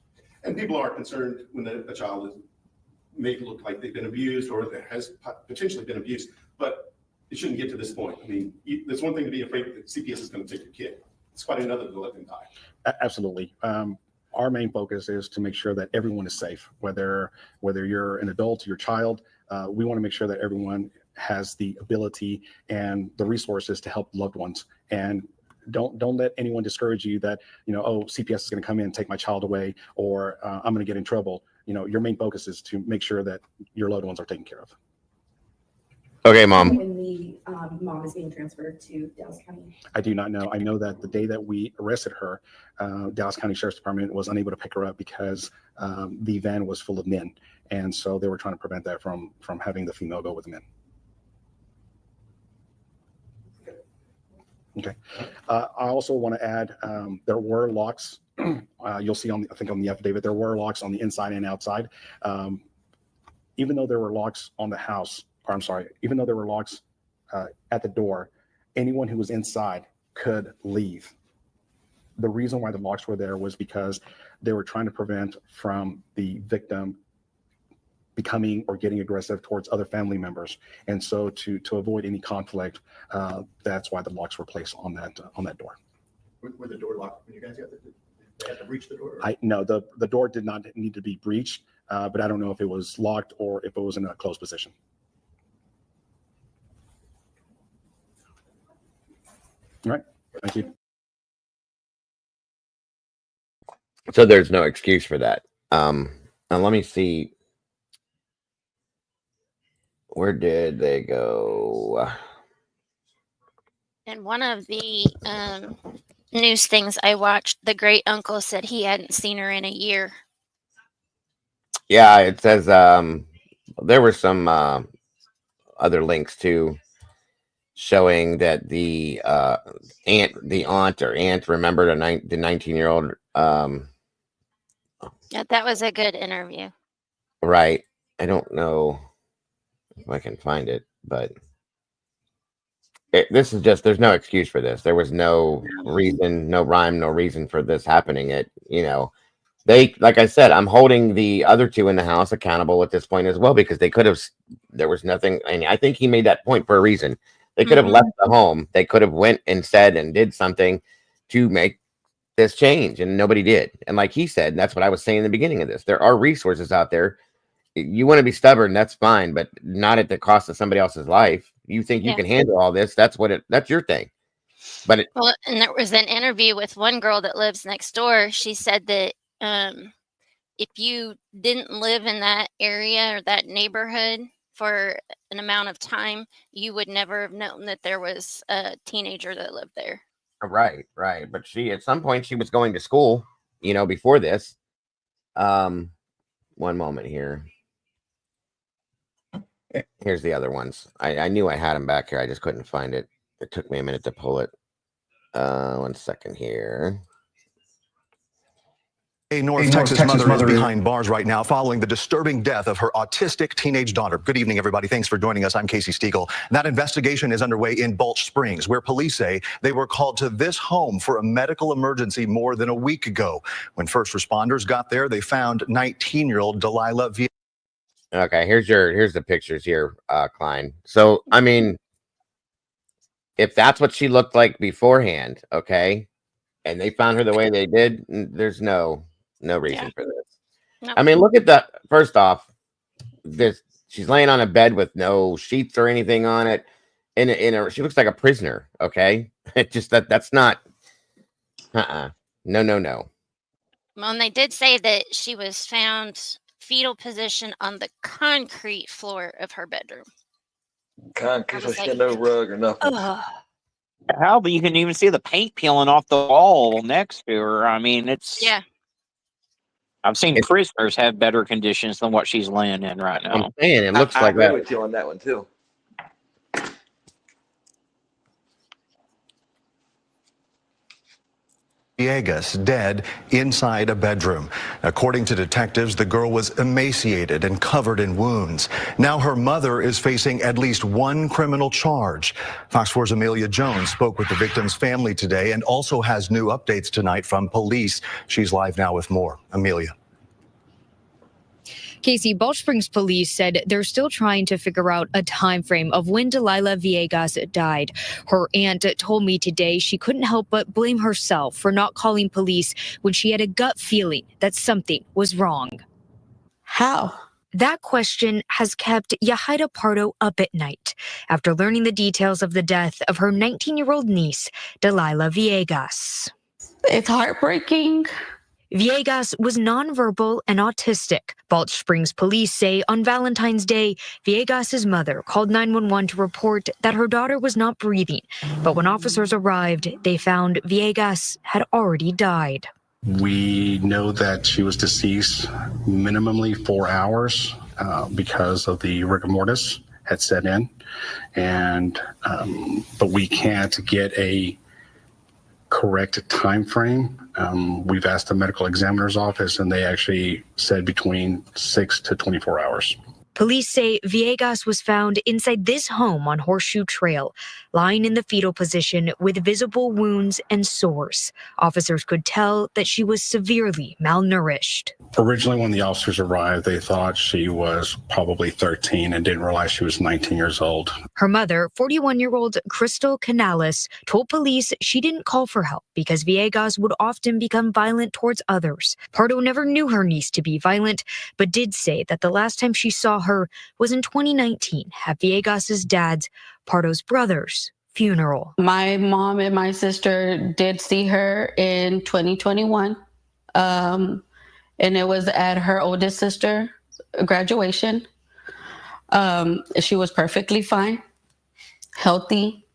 And people are concerned when a child may look like they've been abused or that has potentially been abused, but it shouldn't get to this point. I mean, there's one thing to be afraid that CPS is going to take your kid. It's quite another to let them die. Absolutely. Our main focus is to make sure that everyone is safe, whether you're an adult, your child. We want to make sure that everyone has the ability and the resources to help loved ones. And don't let anyone discourage you that, oh, CPS is going to come in and take my child away, or I'm going to get in trouble. Your main focus is to make sure that your loved ones are taken care of. Okay, Mom. When the mom is being transferred to Dallas County? I do not know. I know that the day that we arrested her, Dallas County Sheriff's Department was unable to pick her up because the van was full of men. And so they were trying to prevent that from having the female go with the men. Okay. I also want to add, there were locks. You'll see I think on the affidavit, there were locks on the inside and outside. Even though there were locks on the house, or I'm sorry, even though there were locks at the door, anyone who was inside could leave. The reason why the locks were there was because they were trying to prevent from the victim becoming or getting aggressive towards other family members. And so to avoid any conflict, that's why the locks were placed on that door. Were the door locked when you guys got there? They had to breach the door? No, the door did not need to be breached, but I don't know if it was locked or if it was in a closed position. All right, thank you. So there's no excuse for that. And let me see. Where did they go? And one of the news things I watched, the great uncle said he hadn't seen her in a year. Yeah, it says there were some other links too, showing that the aunt remembered the 19-year-old. Yeah, that was a good interview. Right. I don't know if I can find it, but this is just, there's no excuse for this. There was no reason, no rhyme, no reason for this happening. They, like I said, I'm holding the other two in the house accountable at this point as well, because they could have, there was nothing. And I think he made that point for a reason. They could have left the home. They could have went and said and did something to make this change, and nobody did. And like he said, and that's what I was saying in the beginning of this, there are resources out there. You want to be stubborn, that's fine, but not at the cost of somebody else's life. You think you can handle all this, that's your thing. But well, and there was an interview with one girl that lives next door. She said that if you didn't live in that area or that neighborhood for an amount of time, you would never have known that there was a teenager that lived there. Right. But at some point she was going to school, before this. One moment here. Here's the other ones. I knew I had them back here. I just couldn't find it. It took me a minute to pull it. 1 second here. A North Texas mother is behind bars right now following the disturbing death of her autistic teenage daughter. Good evening, everybody. Thanks for joining us. I'm Casey Stiegel. That investigation is underway in Balch Springs, where police say they were called to this home for a medical emergency more than a week ago. When first responders got there, they found 19-year-old Delilah Vieira. Okay, here's the pictures here, Klein. So, I mean, if that's what she looked like beforehand, okay, and they found her the way they did, there's no reason for this. Nope. I mean, look at that. First off, she's laying on a bed with no sheets or anything on it. She looks like a prisoner. Okay. It just, that's not, no. Well, and they did say that she was found fetal position on the concrete floor of her bedroom. Concrete, so she had no rug or nothing. Hell, but you can even see the paint peeling off the wall next to her. I mean, yeah. I've seen prisoners have better conditions than what she's laying in right now. I'm saying, it looks I like agree that. with you on that one too. Villegas dead inside a bedroom. According to detectives, the girl was emaciated and covered in wounds. Now her mother is facing at least one criminal charge. Fox 4's Amelia Jones spoke with the victim's family today and also has new updates tonight from police. She's live now with more. Amelia. Casey, Balch Springs police said they're still trying to figure out a time frame of when Delilah Villegas died. Her aunt told me today she couldn't help but blame herself for not calling police when she had a gut feeling that something was wrong. How? That question has kept Yahaira Pardo up at night after learning the details of the death of her 19-year-old niece, Delilah Villegas. It's heartbreaking. Villegas was nonverbal and autistic. Balch Springs police say on Valentine's Day, Villegas' mother called 911 to report that her daughter was not breathing. But when officers arrived, they found Villegas had already died. We know that she was deceased minimally 4 hours because of the rigor mortis had set in, and but we can't get a correct time frame. We've asked the medical examiner's office, and they actually said between 6 to 24 hours. Police say Villegas was found inside this home on Horseshoe Trail, lying in the fetal position with visible wounds and sores. Officers could tell that she was severely malnourished. Originally, when the officers arrived, they thought she was probably 13 and didn't realize she was 19 years old. Her mother, 41-year-old Crystal Canales, told police she didn't call for help because Villegas would often become violent towards others. Pardo never knew her niece to be violent, but did say that the last time she saw her was in 2019 at Villegas' dad's, Pardo's brother's, funeral. My mom and my sister did see her in 2021. And it was at her oldest sister graduation. She was perfectly fine, healthy,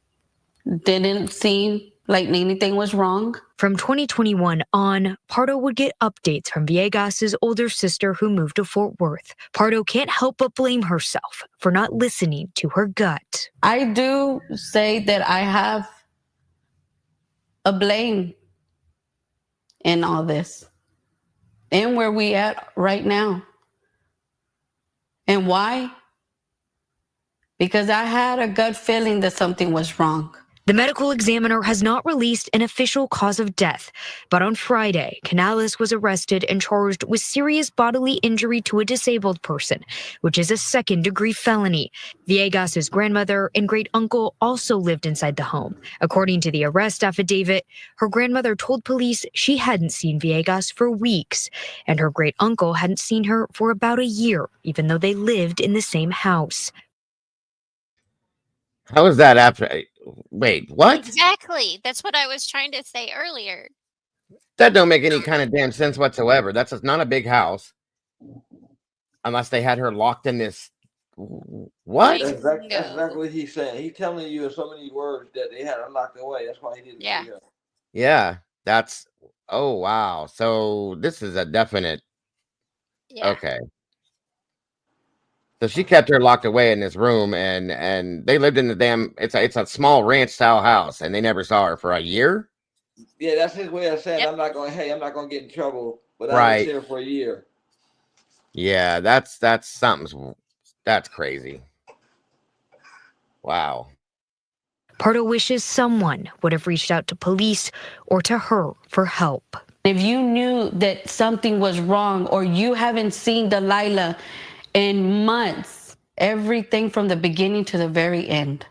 didn't seem like anything was wrong. From 2021 on, Pardo would get updates from Villegas' older sister who moved to Fort Worth. Pardo can't help but blame herself for not listening to her gut. I do say that I have a blame in all this and where we at right now. And why? Because I had a gut feeling that something was wrong. The medical examiner has not released an official cause of death, but on Friday, Canales was arrested and charged with serious bodily injury to a disabled person, which is a second-degree felony. Villegas' grandmother and great-uncle also lived inside the home. According to the arrest affidavit, her grandmother told police she hadn't seen Villegas for weeks, and her great-uncle hadn't seen her for about a year, even though they lived in the same house. How is that after? Wait, what? Exactly. That's what I was trying to say earlier. That don't make any kind of damn sense whatsoever. That's not a big house, unless they had her locked in this. What? That's exactly what he's saying. He's telling you in so many words that they had her locked away. That's why he didn't. Yeah. See her. Yeah, that's. Oh wow. So this is a definite. Yeah. Okay. So she kept her locked away in this room, and they lived in the damn. It's a small ranch style house, and they never saw her for a year. Yeah, that's his way of saying Yep. I'm not going to get in trouble, but I Right. was here for a year. Yeah, that's something. That's crazy. Wow. Pardo wishes someone would have reached out to police or to her for help. If you knew that something was wrong or you haven't seen Delilah in months, everything from the beginning to the very end.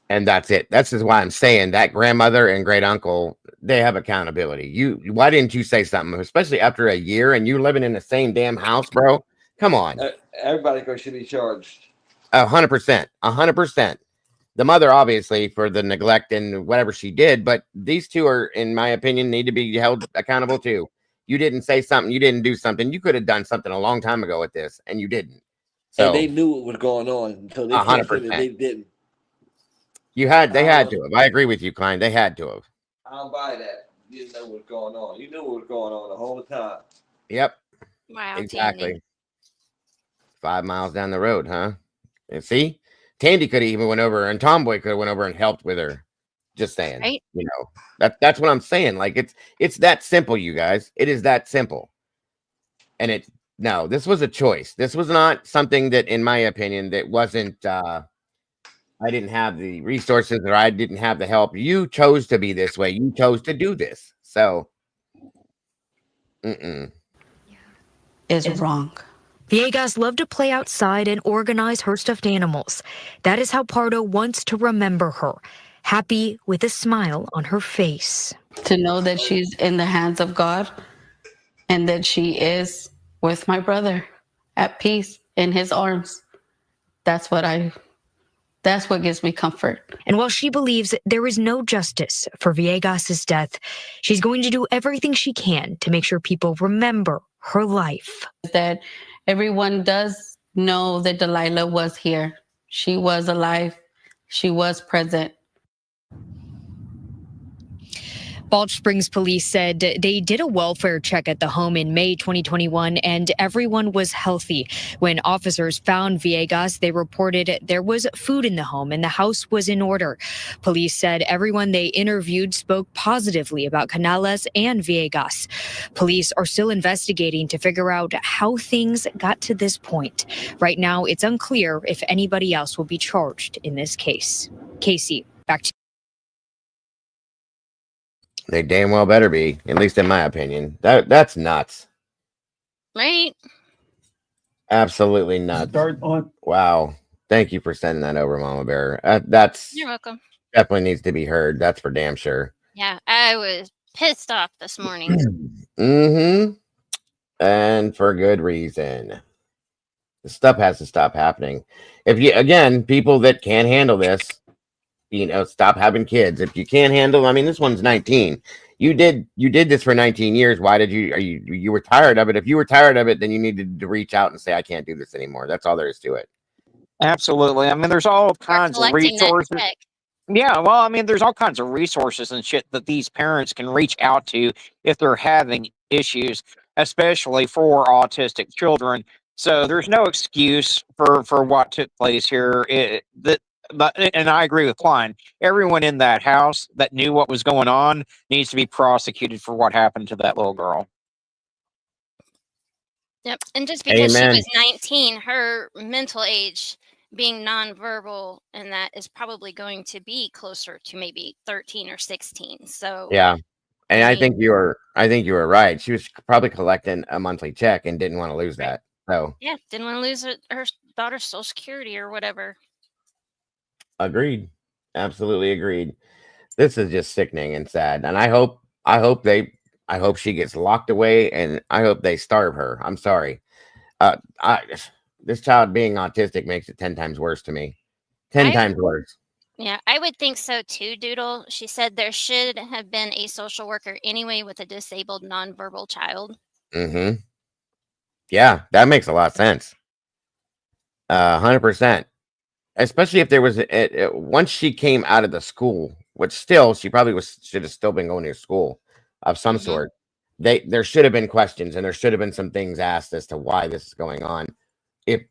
And that's it. That's just why I'm saying that grandmother and great uncle, they have accountability. Why didn't you say something, especially after a year and you living in the same damn house, bro? Come on. Everybody should be charged. 100%. 100%. The mother, obviously, for the neglect and whatever she did, but these two are, in my opinion, need to be held accountable too. You didn't say something, you didn't do something. You could have done something a long time ago with this, and you didn't. So And they knew what was going on, so they can't say that they didn't. they had to have. I agree with you, Klein. They had to have. I don't buy that. You didn't know what was going on. You knew what was going on the whole time. Yep. Wow. Exactly. Tandy. 5 miles down the road, huh? And see, Tandy could have even went over, and Tomboy could have went over and helped with her. Just saying, Right? you know, that's what I'm saying. Like it's that simple, you guys. It is that simple. And no, this was a choice. This was not something that, in my opinion, that wasn't. I didn't have the resources, or I didn't have the help. You chose to be this way. You chose to do this. So, is wrong. Villegas loved to play outside and organize her stuffed animals. That is how Pardo wants to remember her, happy with a smile on her face. To know that she's in the hands of God and that she is with my brother at peace in his arms. That's what gives me comfort. And while she believes there is no justice for Villegas' death, she's going to do everything she can to make sure people remember her life. That everyone does know that Delilah was here. She was alive. She was present. Balch Springs police said they did a welfare check at the home in May 2021 and everyone was healthy. When officers found Villegas, they reported there was food in the home and the house was in order. Police said everyone they interviewed spoke positively about Canales and Villegas. Police are still investigating to figure out how things got to this point. Right now, it's unclear if anybody else will be charged in this case. Casey, back to you. They damn well better be, at least in my opinion. That's nuts. Right? Absolutely nuts. Wow. Thank you for sending that over, Mama Bear. That's You're welcome. definitely needs to be heard. That's for damn sure. Yeah, I was pissed off this morning. Mm-hmm. And for good reason. This stuff has to stop happening. If you, again, people that can't handle this, stop having kids. If you can't handle, I mean, this one's 19. You did this for 19 years. Why did you were tired of it? If you were tired of it, then you needed to reach out and say, I can't do this anymore. That's all there is to it. Absolutely. I mean, there's all kinds of collecting that resources. check. Yeah, well, I mean, there's all kinds of resources and shit that these parents can reach out to if they're having issues, especially for autistic children. So there's no excuse for what took place here. And I agree with Klein. Everyone in that house that knew what was going on needs to be prosecuted for what happened to that little girl. Yep. And just because Amen. she was 19, her mental age being nonverbal and that is probably going to be closer to maybe 13 or 16. So Yeah. And I mean- think you were right. She was probably collecting a monthly check and didn't want to lose that. So yeah, didn't want to lose her daughter's Social Security or whatever. agreed. Absolutely agreed. This is just sickening and sad. And I hope she gets locked away and I hope they starve her. I'm sorry. This child being autistic makes it 10 times worse to me. 10 times worse. Yeah, I would think so too, Doodle. She said there should have been a social worker anyway with a disabled nonverbal child. Mm-hmm. Yeah, that makes a lot of sense. 100%. Especially if there was once she came out of the school, which still she probably should have still been going to school of some sort. There should have been questions and there should have been some things asked as to why this is going on. If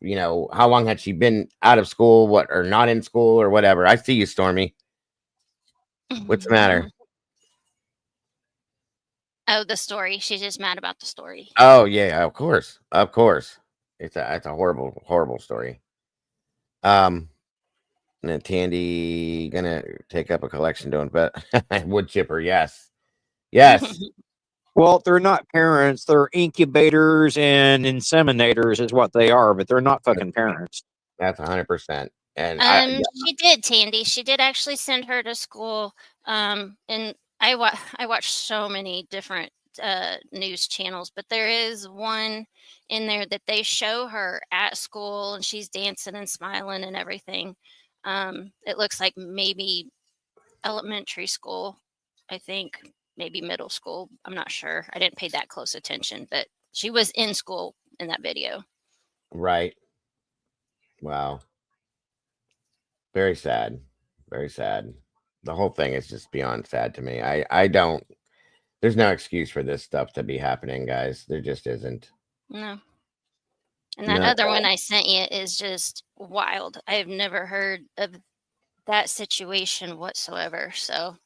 how long had she been out of school, or not in school or whatever. I see you, Stormy. What's the matter? Oh, the story. She's just mad about the story. Oh yeah, of course. It's a horrible, horrible story. And then Tandy gonna take up a collection doing, but wood chipper, yes. Well, they're not parents; they're incubators and inseminators, is what they are. But they're not fucking parents. That's 100%. And she did, Tandy. She did actually send her to school. And I watched so many different news channels, but there is one in there that they show her at school and she's dancing and smiling and everything. It looks like maybe elementary school, I think, maybe middle school. I'm not sure. I didn't pay that close attention, but she was in school in that video. Right. Wow. Very sad. Very sad. The whole thing is just beyond sad to me. There's no excuse for this stuff to be happening, guys. There just isn't. No. And that other one I sent you is just wild. I have never heard of that situation whatsoever. So,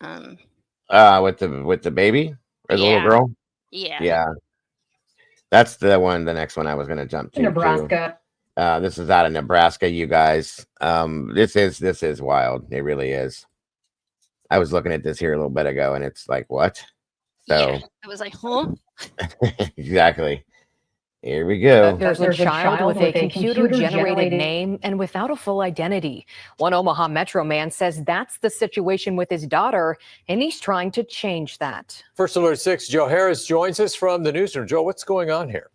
with the baby or the little girl? Yeah. That's the next one I was going to jump to. Nebraska. This is out of Nebraska, you guys. This is wild. It really is. I was looking at this here a little bit ago and it's like, what? So I was like, huh? Exactly. Here we go. There's a child with a computer-generated name and without a full identity. One Omaha Metro man says that's the situation with his daughter, and he's trying to change that. First Alert 6, Joe Harris joins us from the newsroom. Joe, what's going on here?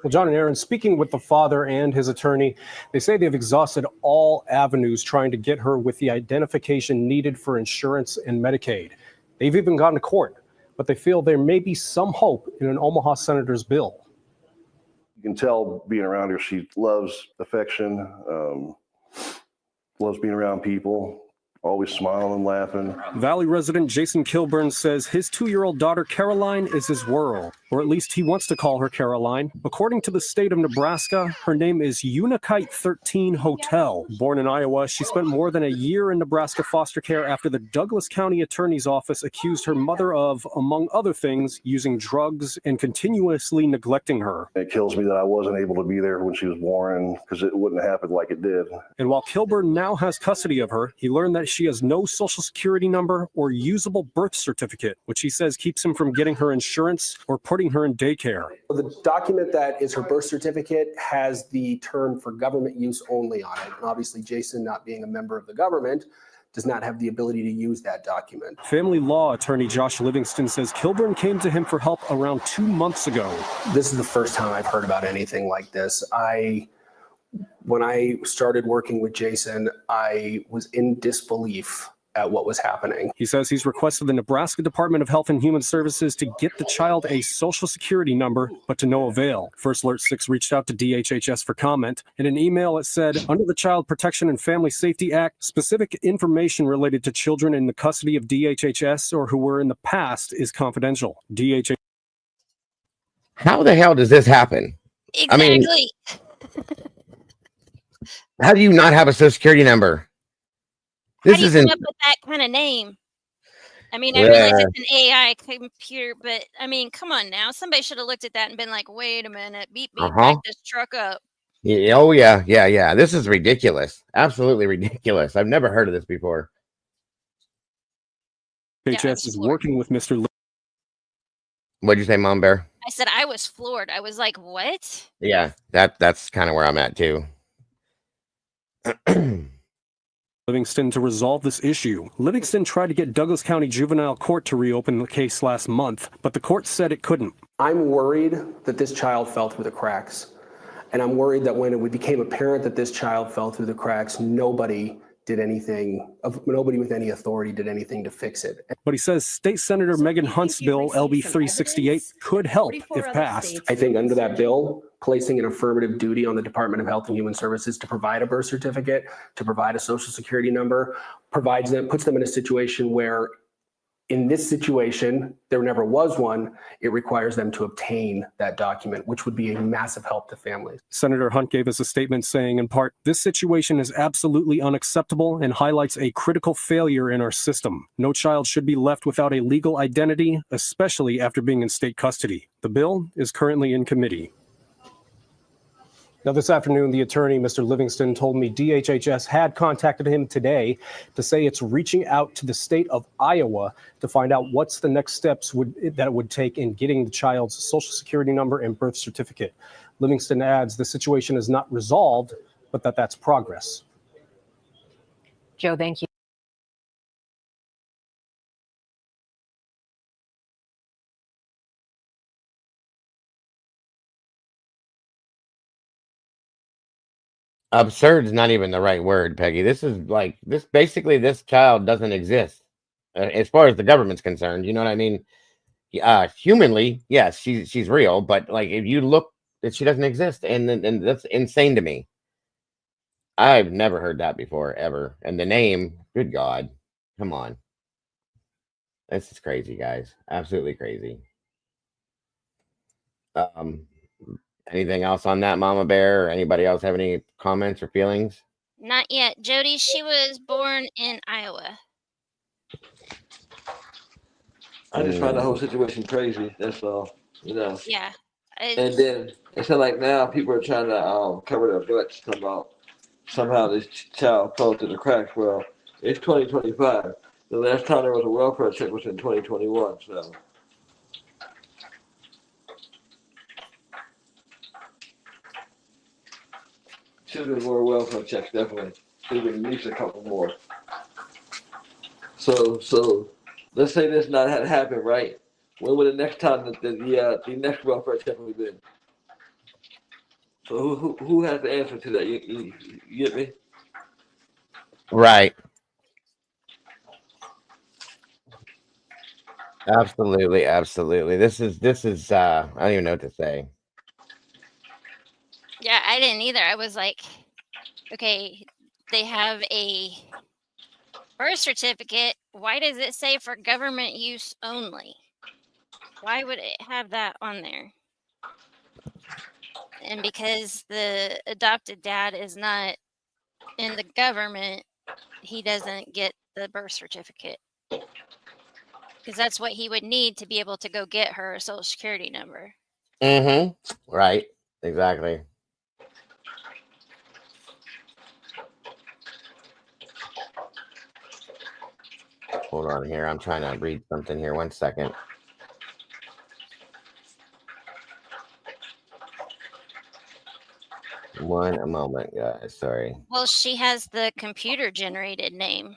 Well, John and Aaron, speaking with the father and his attorney, they say they've exhausted all avenues trying to get her with the identification needed for insurance and Medicaid. They've even gone to court, but they feel there may be some hope in an Omaha senator's bill. You can tell being around her, she loves affection, loves being around people, always smiling and laughing. Valley resident Jason Kilburn says his 2-year-old daughter Caroline is his world, or at least he wants to call her Caroline. According to the state of Nebraska, her name is Unikite 13 Hotel. Born in Iowa, she spent more than a year in Nebraska foster care after the Douglas County Attorney's Office accused her mother of, among other things, using drugs and continuously neglecting her. It kills me that I wasn't able to be there when she was born because it wouldn't have happened like it did. And while Kilburn now has custody of her, he learned that she has no social security number or usable birth certificate, which he says keeps him from getting her insurance or putting her in daycare. The document that is her birth certificate has the term for government use only on it. And obviously, Jason, not being a member of the government, does not have the ability to use that document. Family law attorney Josh Livingston says Kilburn came to him for help around 2 months ago. This is the first time I've heard about anything like this. When I started working with Jason, I was in disbelief at what was happening. He says he's requested the Nebraska Department of Health and Human Services to get the child a social security number, but to no avail. First Alert 6 reached out to DHHS for comment. In an email, it said, under the Child Protection and Family Safety Act, specific information related to children in the custody of DHHS or who were in the past is confidential. DHHS. How the hell does this happen? Exactly. I mean, how do you not have a social security number? How do you come up with that kind of name? I mean, I realize it's an AI computer, but I mean, come on now. Somebody should have looked at that and been like, wait a minute, beep, back this truck up. Yeah, oh, yeah. This is ridiculous. Absolutely ridiculous. I've never heard of this before. DHHS is working with Mr. What'd you say, Mom Bear? I said I was floored. I was like, what? Yeah, that's kind of where I'm at, too. Livingston to resolve this issue. Livingston tried to get Douglas County Juvenile Court to reopen the case last month, but the court said it couldn't. I'm worried that this child fell through the cracks. And I'm worried that when it became apparent that this child fell through the cracks, nobody with any authority did anything to fix it. But he says State Senator Megan Hunt's bill, LB 368, could help if passed. I think under that bill, placing an affirmative duty on the Department of Health and Human Services to provide a birth certificate, to provide a social security number, puts them in a situation where, in this situation, there never was one. It requires them to obtain that document, which would be a massive help to families. Senator Hunt gave us a statement saying, in part, this situation is absolutely unacceptable and highlights a critical failure in our system. No child should be left without a legal identity, especially after being in state custody. The bill is currently in committee. Now, this afternoon, the attorney, Mr. Livingston, told me DHHS had contacted him today to say it's reaching out to the state of Iowa to find out what's the next steps that it would take in getting the child's social security number and birth certificate. Livingston adds the situation is not resolved, but that's progress. Joe, thank you. Absurd is not even the right word, Peggy. This child doesn't exist as far as the government's concerned. You know what I mean? Humanly, yes, she's real, but like if you look, that she doesn't exist, and that's insane to me. I've never heard that before, ever. And the name, good God, come on, this is crazy, guys. Absolutely crazy. Anything else on that, Mama Bear, or anybody else have any comments or feelings? Not yet. Jody, she was born in Iowa. I just find the whole situation crazy. That's all, Yeah. And then it's not like now people are trying to cover their butts about somehow this child fell through the cracks. Well, it's 2025. The last time there was a welfare check was in 2021. So Should have been more welfare checks, definitely. Should have been at least a couple more. So let's say this not had happened, right? When would the next time that the next welfare check would have been? So who has the answer to that? You get me? Right. Absolutely, absolutely. This is I don't even know what to say. Yeah, I didn't either. I was like, okay, they have a birth certificate. Why does it say for government use only? Why would it have that on there? And because the adopted dad is not in the government, he doesn't get the birth certificate. Because that's what he would need to be able to go get her social security number. Mm-hmm. Right. Exactly. Hold on here. I'm trying to read something here. 1 second. A moment, guys. Sorry. Well, she has the computer generated name.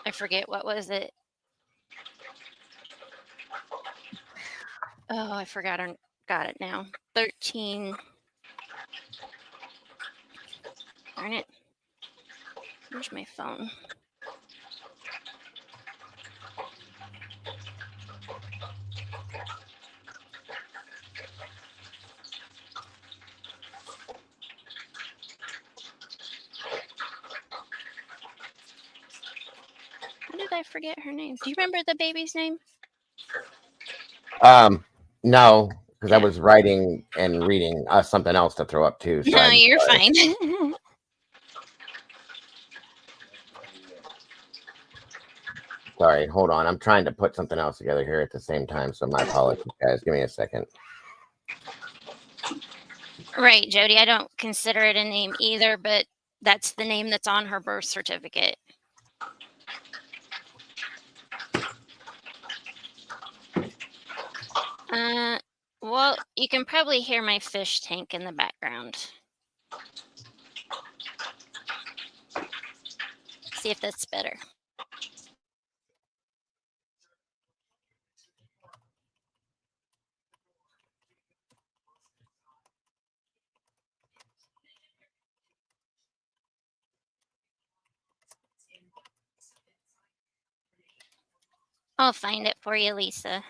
I forget, what was it? Oh, I forgot her. Got it now. 13. Darn it. Where's my phone? How did I forget her name? Do you remember the baby's name? No, because I was writing and reading something else to throw up too. So No, I'm you're sorry. fine. Sorry, hold on. I'm trying to put something else together here at the same time. So my apologies, guys. Give me a second. Right, Jody. I don't consider it a name either, but that's the name that's on her birth certificate. Well, you can probably hear my fish tank in the background. See if that's better. I'll find it for you, Lisa.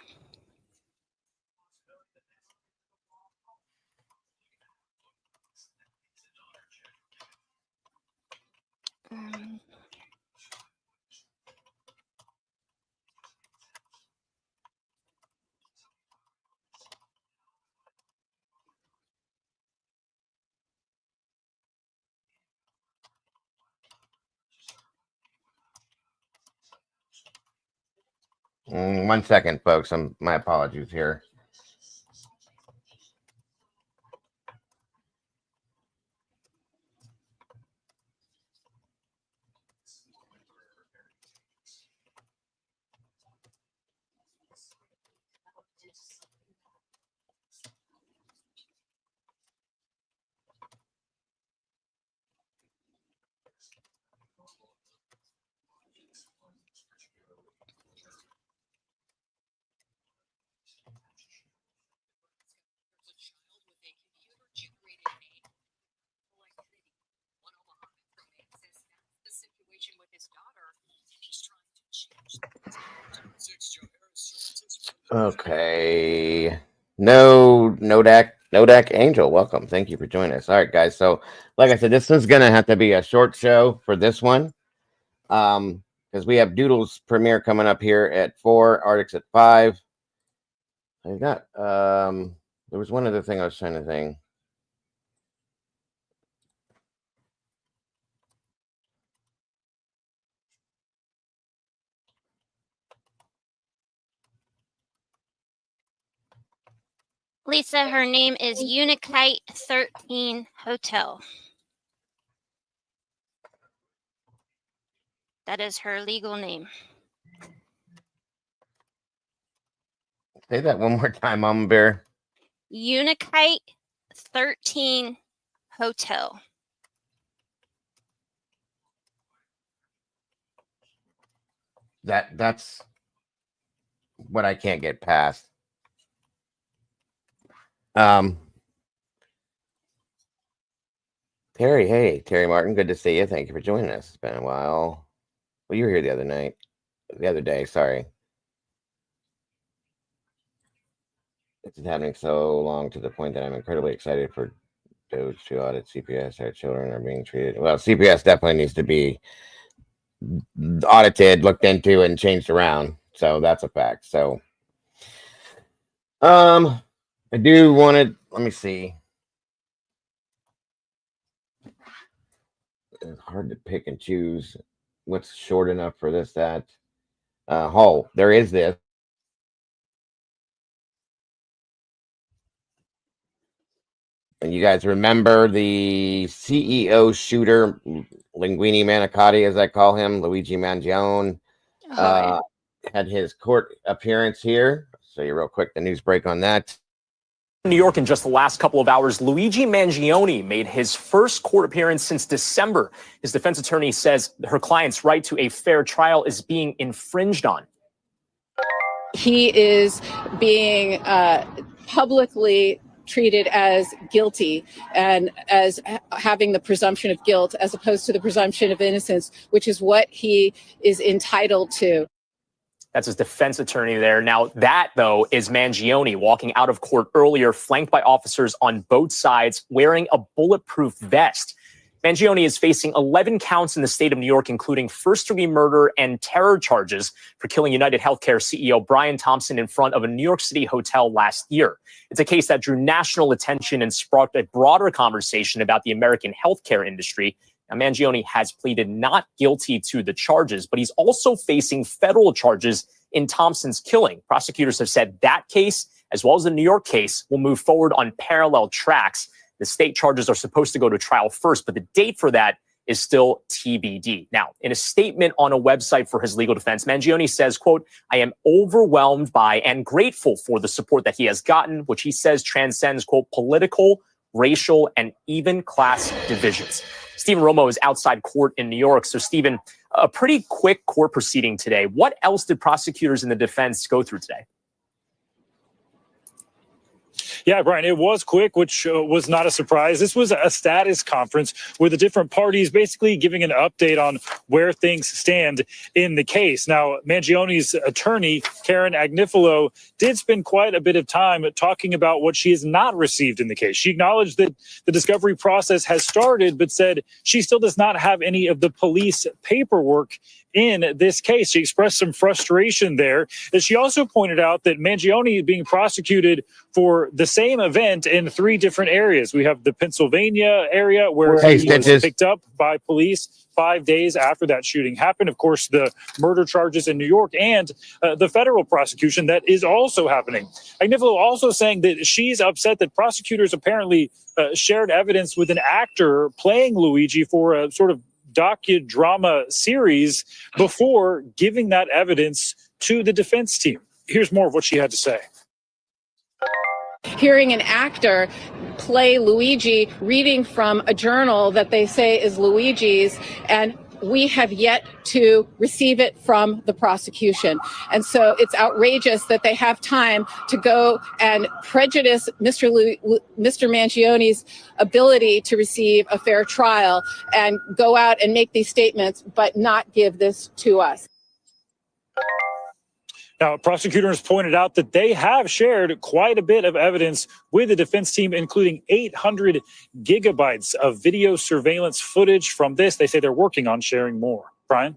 Um, 1 second, folks. My apologies here. Okay. No Angel, welcome. Thank you for joining us. All right, guys. So, like I said, this is gonna have to be a short show for this one. Because we have Doodle's premiere coming up here at 4, Arctic's at 5. I got there was one other thing I was trying to think. Lisa, her name is Unikite 13 Hotel. That is her legal name. Say that one more time, Mama Bear. Unikite 13 Hotel. That's what I can't get past. Terry, hey, Terry Martin, good to see you. Thank you for joining us. It's been a while. Well, you were here the other day, sorry. It's been happening so long to the point that I'm incredibly excited for those to audit CPS. Our children are being treated. Well, CPS definitely needs to be audited, looked into, and changed around. So that's a fact. So, I do want to, let me see. It's hard to pick and choose what's short enough for this, that. There is this. And you guys remember the CEO shooter, Linguini Manicotti, as I call him, Luigi Mangione, had his court appearance here. So you real quick, the news break on that. New York in just the last couple of hours, Luigi Mangione made his first court appearance since December. His defense attorney says her client's right to a fair trial is being infringed on. He is being publicly treated as guilty and as having the presumption of guilt as opposed to the presumption of innocence, which is what he is entitled to. That's his defense attorney there. Now, that, though, is Mangione walking out of court earlier, flanked by officers on both sides, wearing a bulletproof vest. Mangione is facing 11 counts in the state of New York, including first-degree murder and terror charges for killing United Healthcare CEO Brian Thompson in front of a New York City hotel last year. It's a case that drew national attention and sparked a broader conversation about the American healthcare industry. Now, Mangione has pleaded not guilty to the charges, but he's also facing federal charges in Thompson's killing. Prosecutors have said that case, as well as the New York case, will move forward on parallel tracks. The state charges are supposed to go to trial first, but the date for that is still TBD. Now, in a statement on a website for his legal defense, Mangione says, quote, "I am overwhelmed by and grateful for the support that he has gotten," which he says transcends, quote, "political, racial, and even class divisions." Stephen Romo is outside court in New York. So, Stephen, a pretty quick court proceeding today. What else did prosecutors and the defense go through today? Yeah, Brian, it was quick, which was not a surprise. This was a status conference with the different parties basically giving an update on where things stand in the case. Now, Mangione's attorney, Karen Agnifilo, did spend quite a bit of time talking about what she has not received in the case. She acknowledged that the discovery process has started, but said she still does not have any of the police paperwork in this case. She expressed some frustration there. And she also pointed out that Mangione is being prosecuted for the same event in 3 different areas. We have the Pennsylvania area where he was picked up by police 5 days after that shooting happened. Of course, the murder charges in New York and the federal prosecution that is also happening. Agnifilo also saying that she's upset that prosecutors apparently shared evidence with an actor playing Luigi for a sort of docudrama series before giving that evidence to the defense team. Here's more of what she had to say. Hearing an actor play Luigi reading from a journal that they say is Luigi's, and we have yet to receive it from the prosecution. And so it's outrageous that they have time to go and prejudice Mr. Mangione's ability to receive a fair trial and go out and make these statements, but not give this to us. Now, prosecutors pointed out that they have shared quite a bit of evidence with the defense team, including 800 gigabytes of video surveillance footage from this. They say they're working on sharing more. Brian?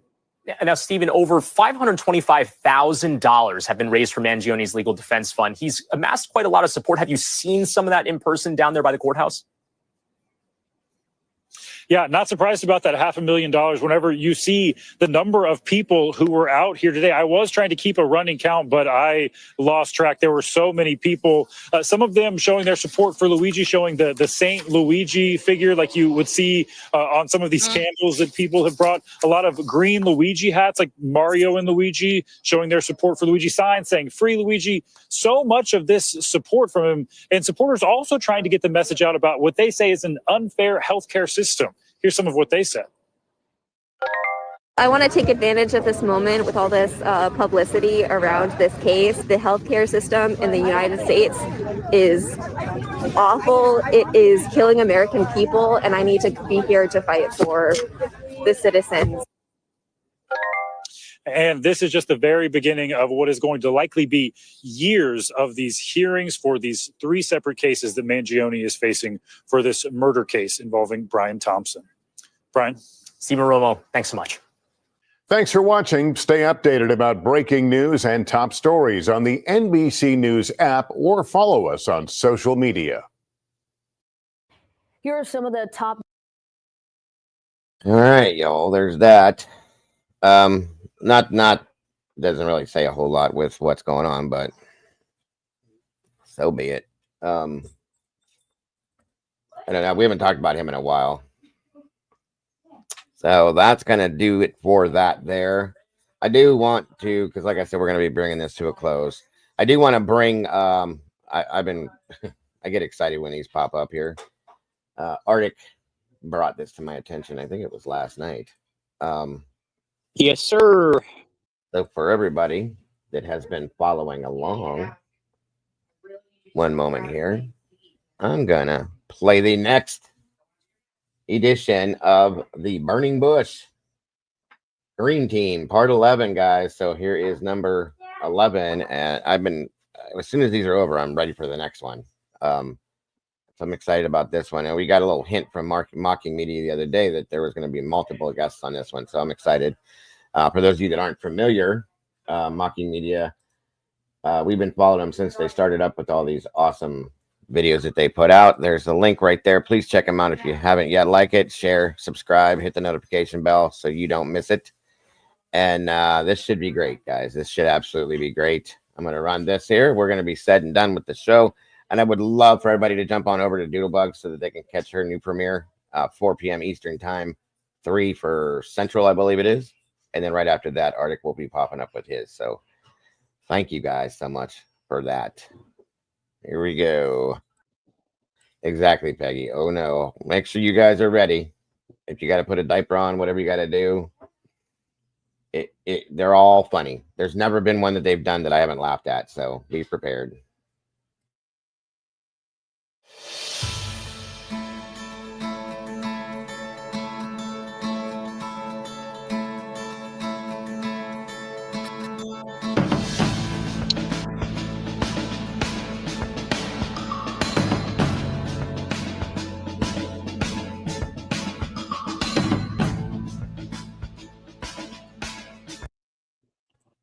Now, Stephen, over $525,000 have been raised for Mangione's legal defense fund. He's amassed quite a lot of support. Have you seen some of that in person down there by the courthouse? Yeah, not surprised about that $500,000. Whenever you see the number of people who were out here today, I was trying to keep a running count, but I lost track. There were so many people, some of them showing their support for Luigi, showing the Saint Luigi figure like you would see on some of these candles that people have brought. A lot of green Luigi hats like Mario and Luigi, showing their support for Luigi, signs saying free Luigi. So much of this support from him, and supporters also trying to get the message out about what they say is an unfair healthcare system. Here's some of what they said. I want to take advantage of this moment with all this publicity around this case. The healthcare system in the United States is awful. It is killing American people, and I need to be here to fight for the citizens. And this is just the very beginning of what is going to likely be years of these hearings for these 3 separate cases that Mangione is facing for this murder case involving Brian Thompson. Brian? Stephen Romo, thanks so much. Thanks for watching. Stay updated about breaking news and top stories on the NBC News app or follow us on social media. Here are some of the top. All right, y'all. There's that. Not doesn't really say a whole lot with what's going on, but so be it. I don't know. We haven't talked about him in a while. So that's going to do it for that there. I do want to, because like I said, we're going to be bringing this to a close. I do want to bring, I get excited when these pop up here. Arctic brought this to my attention. I think it was last night. Yes, sir. So for everybody that has been following along, one moment here, I'm going to play the next edition of the Burning Bush Green Team, part 11, guys. So here is number 11, and as soon as these are over, I'm ready for the next one. So I'm excited about this one, and we got a little hint from Mocking Media the other day that there was going to be multiple guests on this one, so I'm excited. For those of you that aren't familiar, Mocking Media, we've been following them since they started up with all these awesome videos that they put out. There's a link right there. Please check them out if you haven't yet. Like it, share, subscribe, hit the notification bell so you don't miss it. And this should be great, guys. This should absolutely be great. I'm going to run this here. We're going to be said and done with the show. And I would love for everybody to jump on over to Doodlebug so that they can catch her new premiere, 4 p.m. Eastern time, 3 for Central, I believe it is. And then right after that, Arctic will be popping up with his. So thank you guys so much for that. Here we go. Exactly, Peggy. Oh, no. Make sure you guys are ready. If you got to put a diaper on, whatever you got to do. They're all funny. There's never been one that they've done that I haven't laughed at. So be prepared.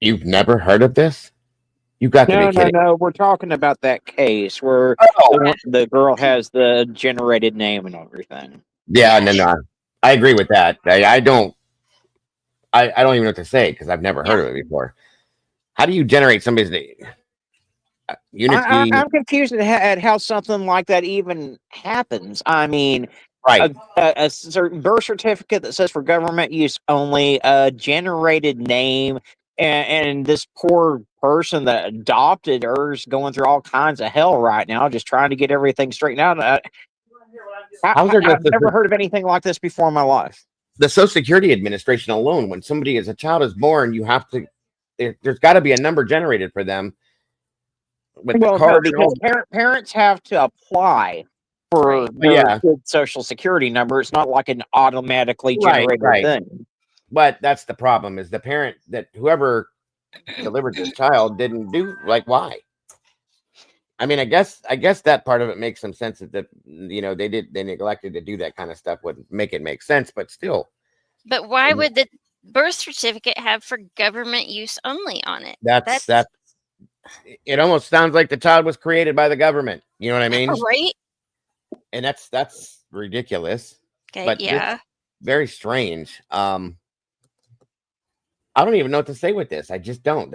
You've never heard of this? You got to be kidding. No. We're talking about that case where the girl has the generated name and everything. Yeah, no. I agree with that. I don't even know what to say because I've never heard of it before. How do you generate somebody's name? Unity. I'm confused at how something like that even happens. I mean, right. A certain birth certificate that says for government use only, a generated name, and this poor person that adopted her is going through all kinds of hell right now, just trying to get everything straightened out. I've never heard of anything like this before in my life. The Social Security Administration alone, when somebody as a child is born, you have to. There's got to be a number generated for them. Because parents have to apply for their Social Security number. It's not like an automatically generated thing. But that's the problem: is the parent that whoever delivered this child didn't do why? I mean, I guess that part of it makes some sense that they neglected to do that kind of stuff would make it make sense, but still. But why would the birth certificate have for government use only on it? That's it almost sounds like the child was created by the government. You know what I mean? Right. And that's ridiculous. Okay, but yeah. Very strange. I don't even know what to say with this. I just don't.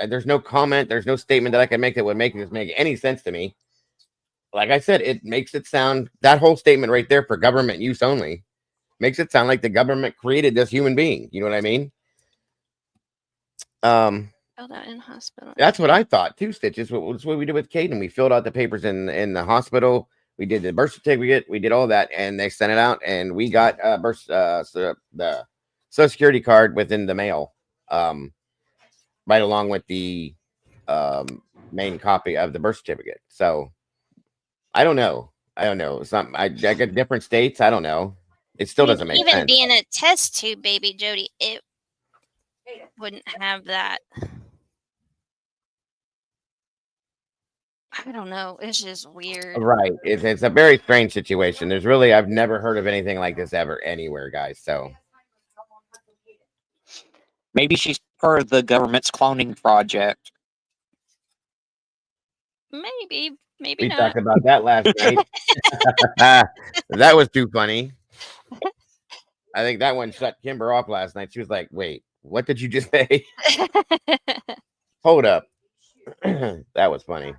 There's no comment. There's no statement that I can make that would make this make any sense to me. Like I said, it makes it sound, that whole statement right there for government use only makes it sound like the government created this human being. You know what I mean? Filled out in hospital. That's what I thought too, Stitches. That's what we did with Caden. We filled out the papers in the hospital. We did the birth certificate. We did all that, and they sent it out, and we got the Social Security card within the mail, right along with the main copy of the birth certificate. So I don't know. Some I get different states. I don't know. It still doesn't make Even sense. being a test tube baby, Jody, it wouldn't have that. I don't know. It's just weird. Right. It's a very strange situation. I've never heard of anything like this ever anywhere, guys. So Maybe she's part of the government's cloning project. Maybe we not. talked about that last night. That was too funny. I think that one shut Kimber off last night. She was like, "Wait, what did you just say?" Hold up. That was funny.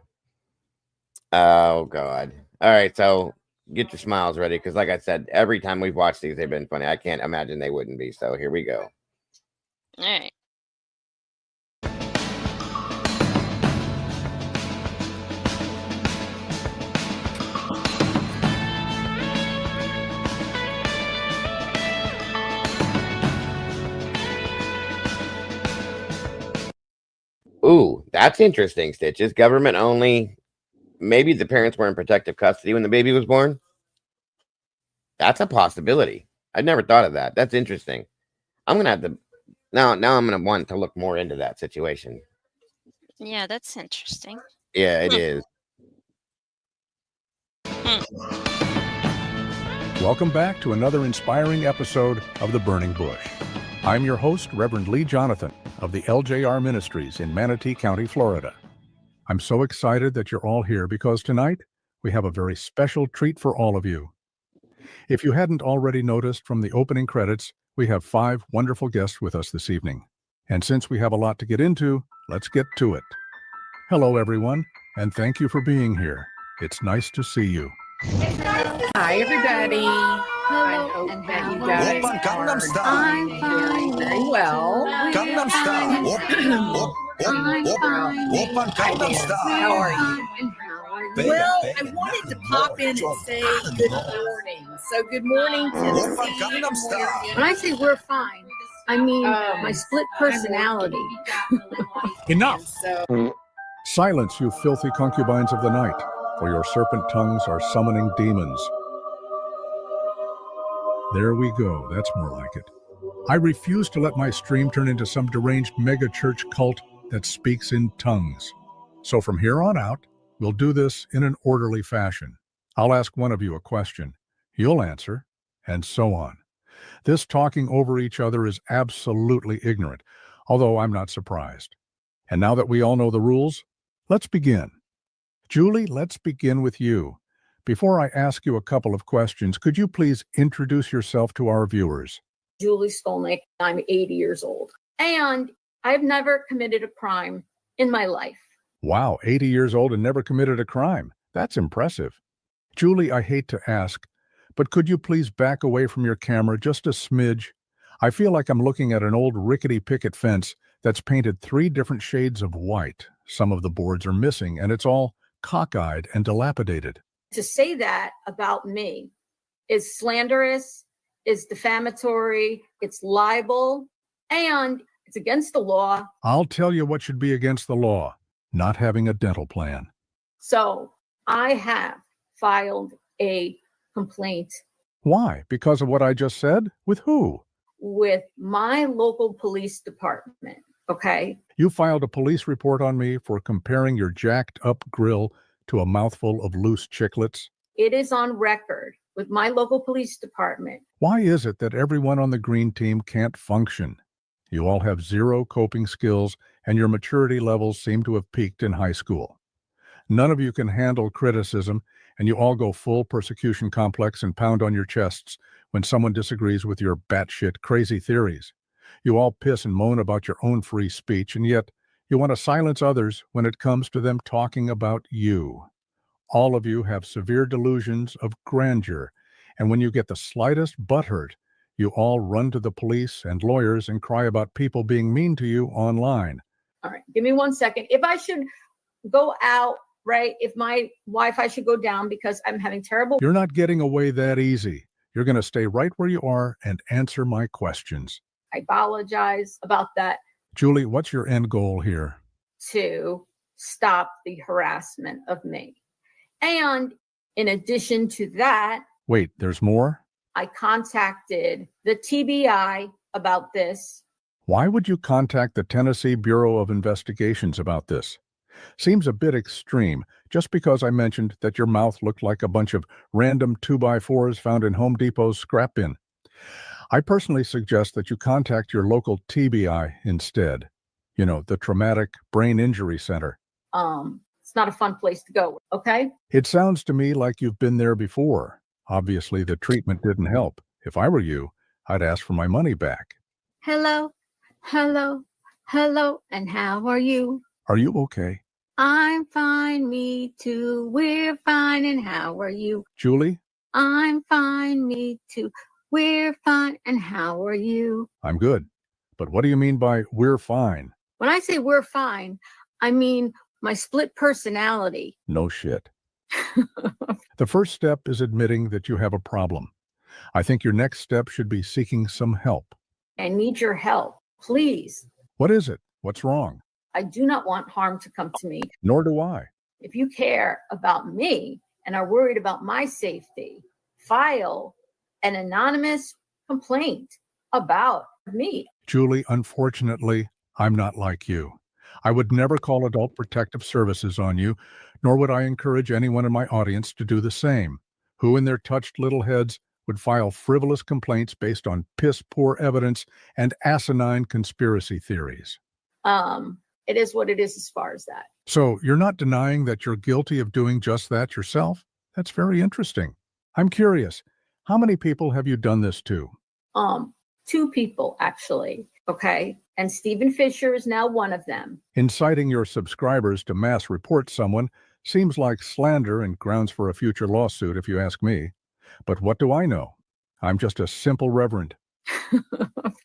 Oh God. All right, so get your smiles ready, because like I said, every time we've watched these, they've been funny. I can't imagine they wouldn't be. So here we go. All right. Ooh, that's interesting, Stitches. Government only. Maybe the parents were in protective custody when the baby was born. That's a possibility. I'd never thought of that. That's interesting. I'm gonna have to now I'm gonna want to look more into that situation. Yeah, that's interesting. Yeah, it is. Welcome back to another inspiring episode of The Burning Bush. I'm your host, Reverend Lee Jonathan of the LJR Ministries in Manatee County, Florida. I'm so excited that you're all here because tonight we have a very special treat for all of you. If you hadn't already noticed from the opening credits, we have 5 wonderful guests with us this evening. And since we have a lot to get into, let's get to it. Hello, everyone, and thank you for being here. It's nice to see you. Hi, everybody. I hope that you guys are doing very, very well. Gangnam Style. How are you? Well, I wanted to pop in and say good morning. So good morning, Tennessee. Good morning. When I say we're fine, I mean my split personality. Enough! Silence, you filthy concubines of the night, for your serpent tongues are summoning demons. There we go. That's more like it. I refuse to let my stream turn into some deranged megachurch cult that speaks in tongues. So from here on out, we'll do this in an orderly fashion. I'll ask one of you a question. You'll answer, and so on. This talking over each other is absolutely ignorant, although I'm not surprised. And now that we all know the rules, let's begin. Julie, let's begin with you. Before I ask you a couple of questions, could you please introduce yourself to our viewers? Julie Skolnick, I'm 80 years old. And I've never committed a crime in my life. Wow, 80 years old and never committed a crime. That's impressive. Julie, I hate to ask, but could you please back away from your camera just a smidge? I feel like I'm looking at an old rickety picket fence that's painted 3 different shades of white. Some of the boards are missing, and it's all cockeyed and dilapidated. To say that about me is slanderous, is defamatory, it's libel, and it's against the law. I'll tell you what should be against the law: not having a dental plan. So I have filed a complaint. Why? Because of what I just said? With who? With my local police department, okay? You filed a police report on me for comparing your jacked up grill to a mouthful of loose chiclets? It is on record with my local police department. Why is it that everyone on the green team can't function? You all have 0 coping skills, and your maturity levels seem to have peaked in high school. None of you can handle criticism, and you all go full persecution complex and pound on your chests when someone disagrees with your batshit crazy theories. You all piss and moan about your own free speech, and yet you want to silence others when it comes to them talking about you. All of you have severe delusions of grandeur, and when you get the slightest butthurt, you all run to the police and lawyers and cry about people being mean to you online. All right, give me 1 second. If I should go out, right, if my Wi-Fi should go down because I'm having terrible... You're not getting away that easy. You're going to stay right where you are and answer my questions. I apologize about that. Julie, what's your end goal here? To stop the harassment of me. And in addition to that, Wait, there's more? I contacted the TBI about this. Why would you contact the Tennessee Bureau of Investigations about this? Seems a bit extreme, just because I mentioned that your mouth looked like a bunch of random 2x4s found in Home Depot's scrap bin. I personally suggest that you contact your local TBI instead. You know, the Traumatic Brain Injury Center. It's not a fun place to go, okay? It sounds to me like you've been there before. Obviously, the treatment didn't help. If I were you, I'd ask for my money back. Hello, hello, hello, and how are you? Are you okay? I'm fine, me too. We're fine, and how are you? Julie? I'm fine, me too. We're fine, and how are you? I'm good. But what do you mean by we're fine? When I say we're fine, I mean my split personality. No shit. The first step is admitting that you have a problem. I think your next step should be seeking some help. I need your help, please. What is it? What's wrong? I do not want harm to come to me. Nor do I. If you care about me and are worried about my safety, file an anonymous complaint about me. Julie, unfortunately, I'm not like you. I would never call Adult Protective Services on you, nor would I encourage anyone in my audience to do the same. Who in their touched little heads would file frivolous complaints based on piss-poor evidence and asinine conspiracy theories? It is what it is as far as that. So you're not denying that you're guilty of doing just that yourself? That's very interesting. I'm curious, how many people have you done this to? 2 people, actually. Okay. And Stephen Fisher is now one of them. Inciting your subscribers to mass report someone seems like slander and grounds for a future lawsuit, if you ask me. But what do I know? I'm just a simple reverend.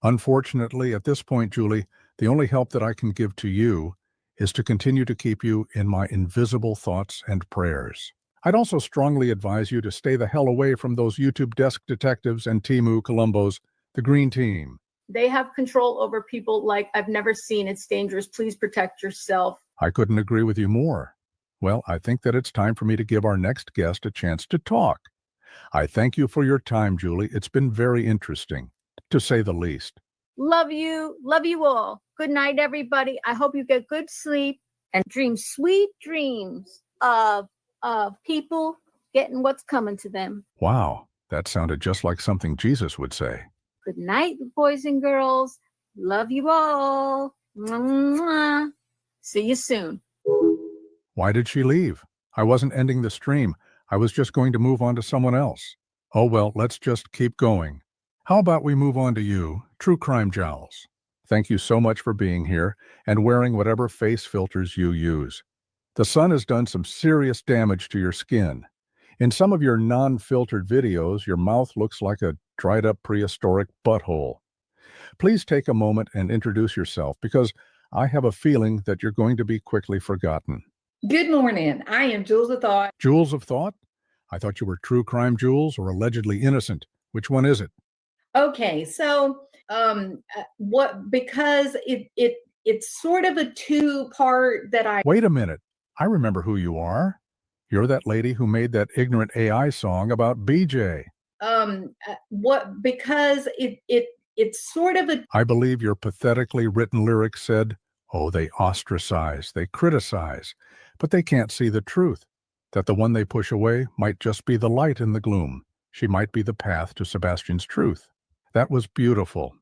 Unfortunately, at this point, Julie, the only help that I can give to you is to continue to keep you in my invisible thoughts and prayers. I'd also strongly advise you to stay the hell away from those YouTube desk detectives and Timu Columbos, the Green Team. They have control over people like I've never seen. It's dangerous. Please protect yourself. I couldn't agree with you more. Well, I think that it's time for me to give our next guest a chance to talk. I thank you for your time, Julie. It's been very interesting, to say the least. Love you. Love you all. Good night, everybody. I hope you get good sleep and dream sweet dreams of people getting what's coming to them. Wow, that sounded just like something Jesus would say. Good night, boys and girls. Love you all. Mwah. See you soon. Why did she leave? I wasn't ending the stream. I was just going to move on to someone else. Oh well, let's just keep going. How about we move on to you, True Crime Jowls? Thank you so much for being here and wearing whatever face filters you use. The sun has done some serious damage to your skin. In some of your non-filtered videos, your mouth looks like a dried-up prehistoric butthole. Please take a moment and introduce yourself, because I have a feeling that you're going to be quickly forgotten. Good morning. I am Jules of Thought. Jules of Thought? I thought you were True Crime Jules or allegedly innocent. Which one is it? Okay, so because it's sort of a 2-part that I Wait a minute. I remember who you are. You're that lady who made that ignorant AI song about BJ. because it's sort of a I believe your pathetically written lyrics said, oh, they ostracize, they criticize, but they can't see the truth, that the one they push away might just be the light in the gloom. She might be the path to Sebastian's truth. That was beautiful.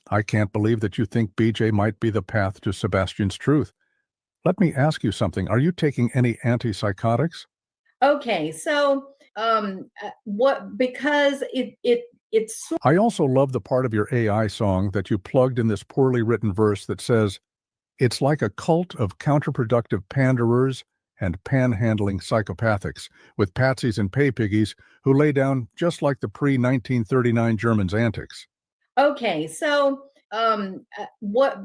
I can't believe that you think BJ might be the path to Sebastian's truth. Let me ask you something. Are you taking any antipsychotics? Okay, so because it's I also love the part of your AI song that you plugged in this poorly written verse that says, it's like a cult of counterproductive panderers and panhandling psychopathics with patsies and pay piggies who lay down just like the pre-1939 Germans' antics. okay, so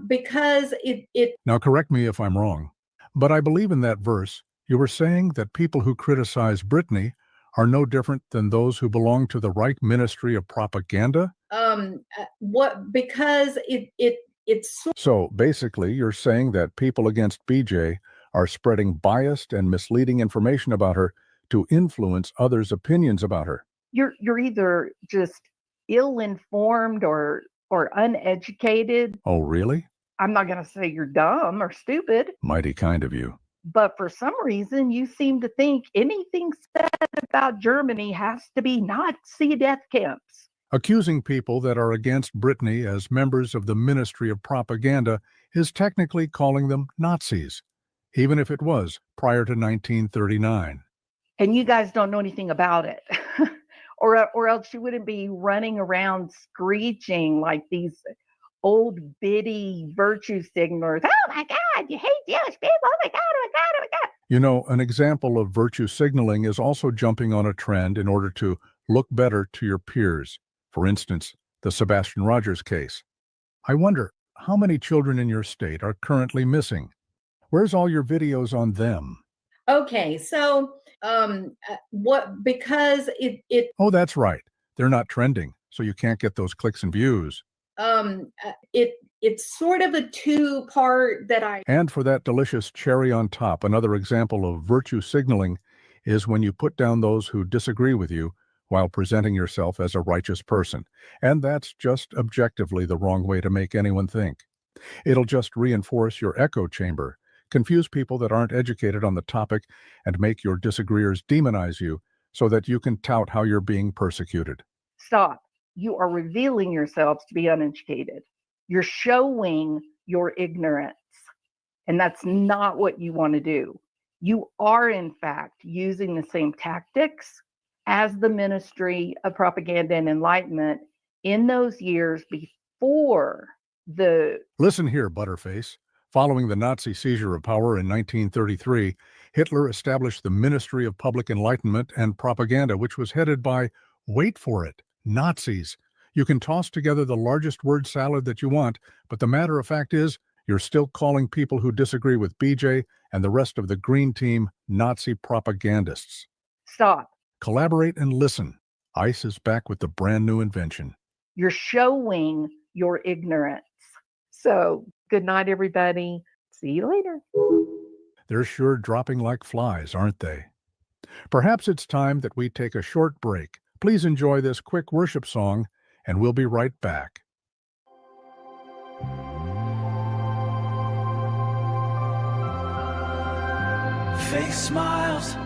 because it Now correct me if I'm wrong, but I believe in that verse you were saying that people who criticize Britney are no different than those who belong to the Reich Ministry of Propaganda? What because it's So basically, you're saying that people against BJ are spreading biased and misleading information about her to influence others' opinions about her. You're either just ill-informed or uneducated. Oh, really? I'm not going to say you're dumb or stupid, Mighty kind of you. but for some reason you seem to think anything said about Germany has to be Nazi death camps. Accusing people that are against Brittany as members of the Ministry of Propaganda is technically calling them Nazis, even if it was prior to 1939. And you guys don't know anything about it. or else you wouldn't be running around screeching like these old biddy virtue signalers. Oh my God, you hate Jewish people. Oh my God, oh my God, oh my God. You know, an example of virtue signaling is also jumping on a trend in order to look better to your peers. For instance, the Sebastian Rogers case. I wonder, how many children in your state are currently missing? Where's all your videos on them? okay. So what because it Oh, that's right. They're not trending, so you can't get those clicks and views. it's sort of a two-part that I And for that delicious cherry on top, another example of virtue signaling is when you put down those who disagree with you while presenting yourself as a righteous person. And that's just objectively the wrong way to make anyone think. It'll just reinforce your echo chamber, confuse people that aren't educated on the topic, and make your disagreeers demonize you so that you can tout how you're being persecuted. Stop. You are revealing yourselves to be uneducated. You're showing your ignorance. And that's not what you want to do. You are, in fact, using the same tactics as the Ministry of Propaganda and Enlightenment in those years before the... Listen here, Butterface. Following the Nazi seizure of power in 1933, Hitler established the Ministry of Public Enlightenment and Propaganda, which was headed by, wait for it, Nazis. You can toss together the largest word salad that you want, but the matter of fact is, you're still calling people who disagree with BJ and the rest of the Green Team Nazi propagandists. Stop. Collaborate and listen. ICE is back with the brand new invention. You're showing your ignorance. So, good night, everybody. See you later. They're sure dropping like flies, aren't they? Perhaps it's time that we take a short break. Please enjoy this quick worship song, and we'll be right back. Fake smiles,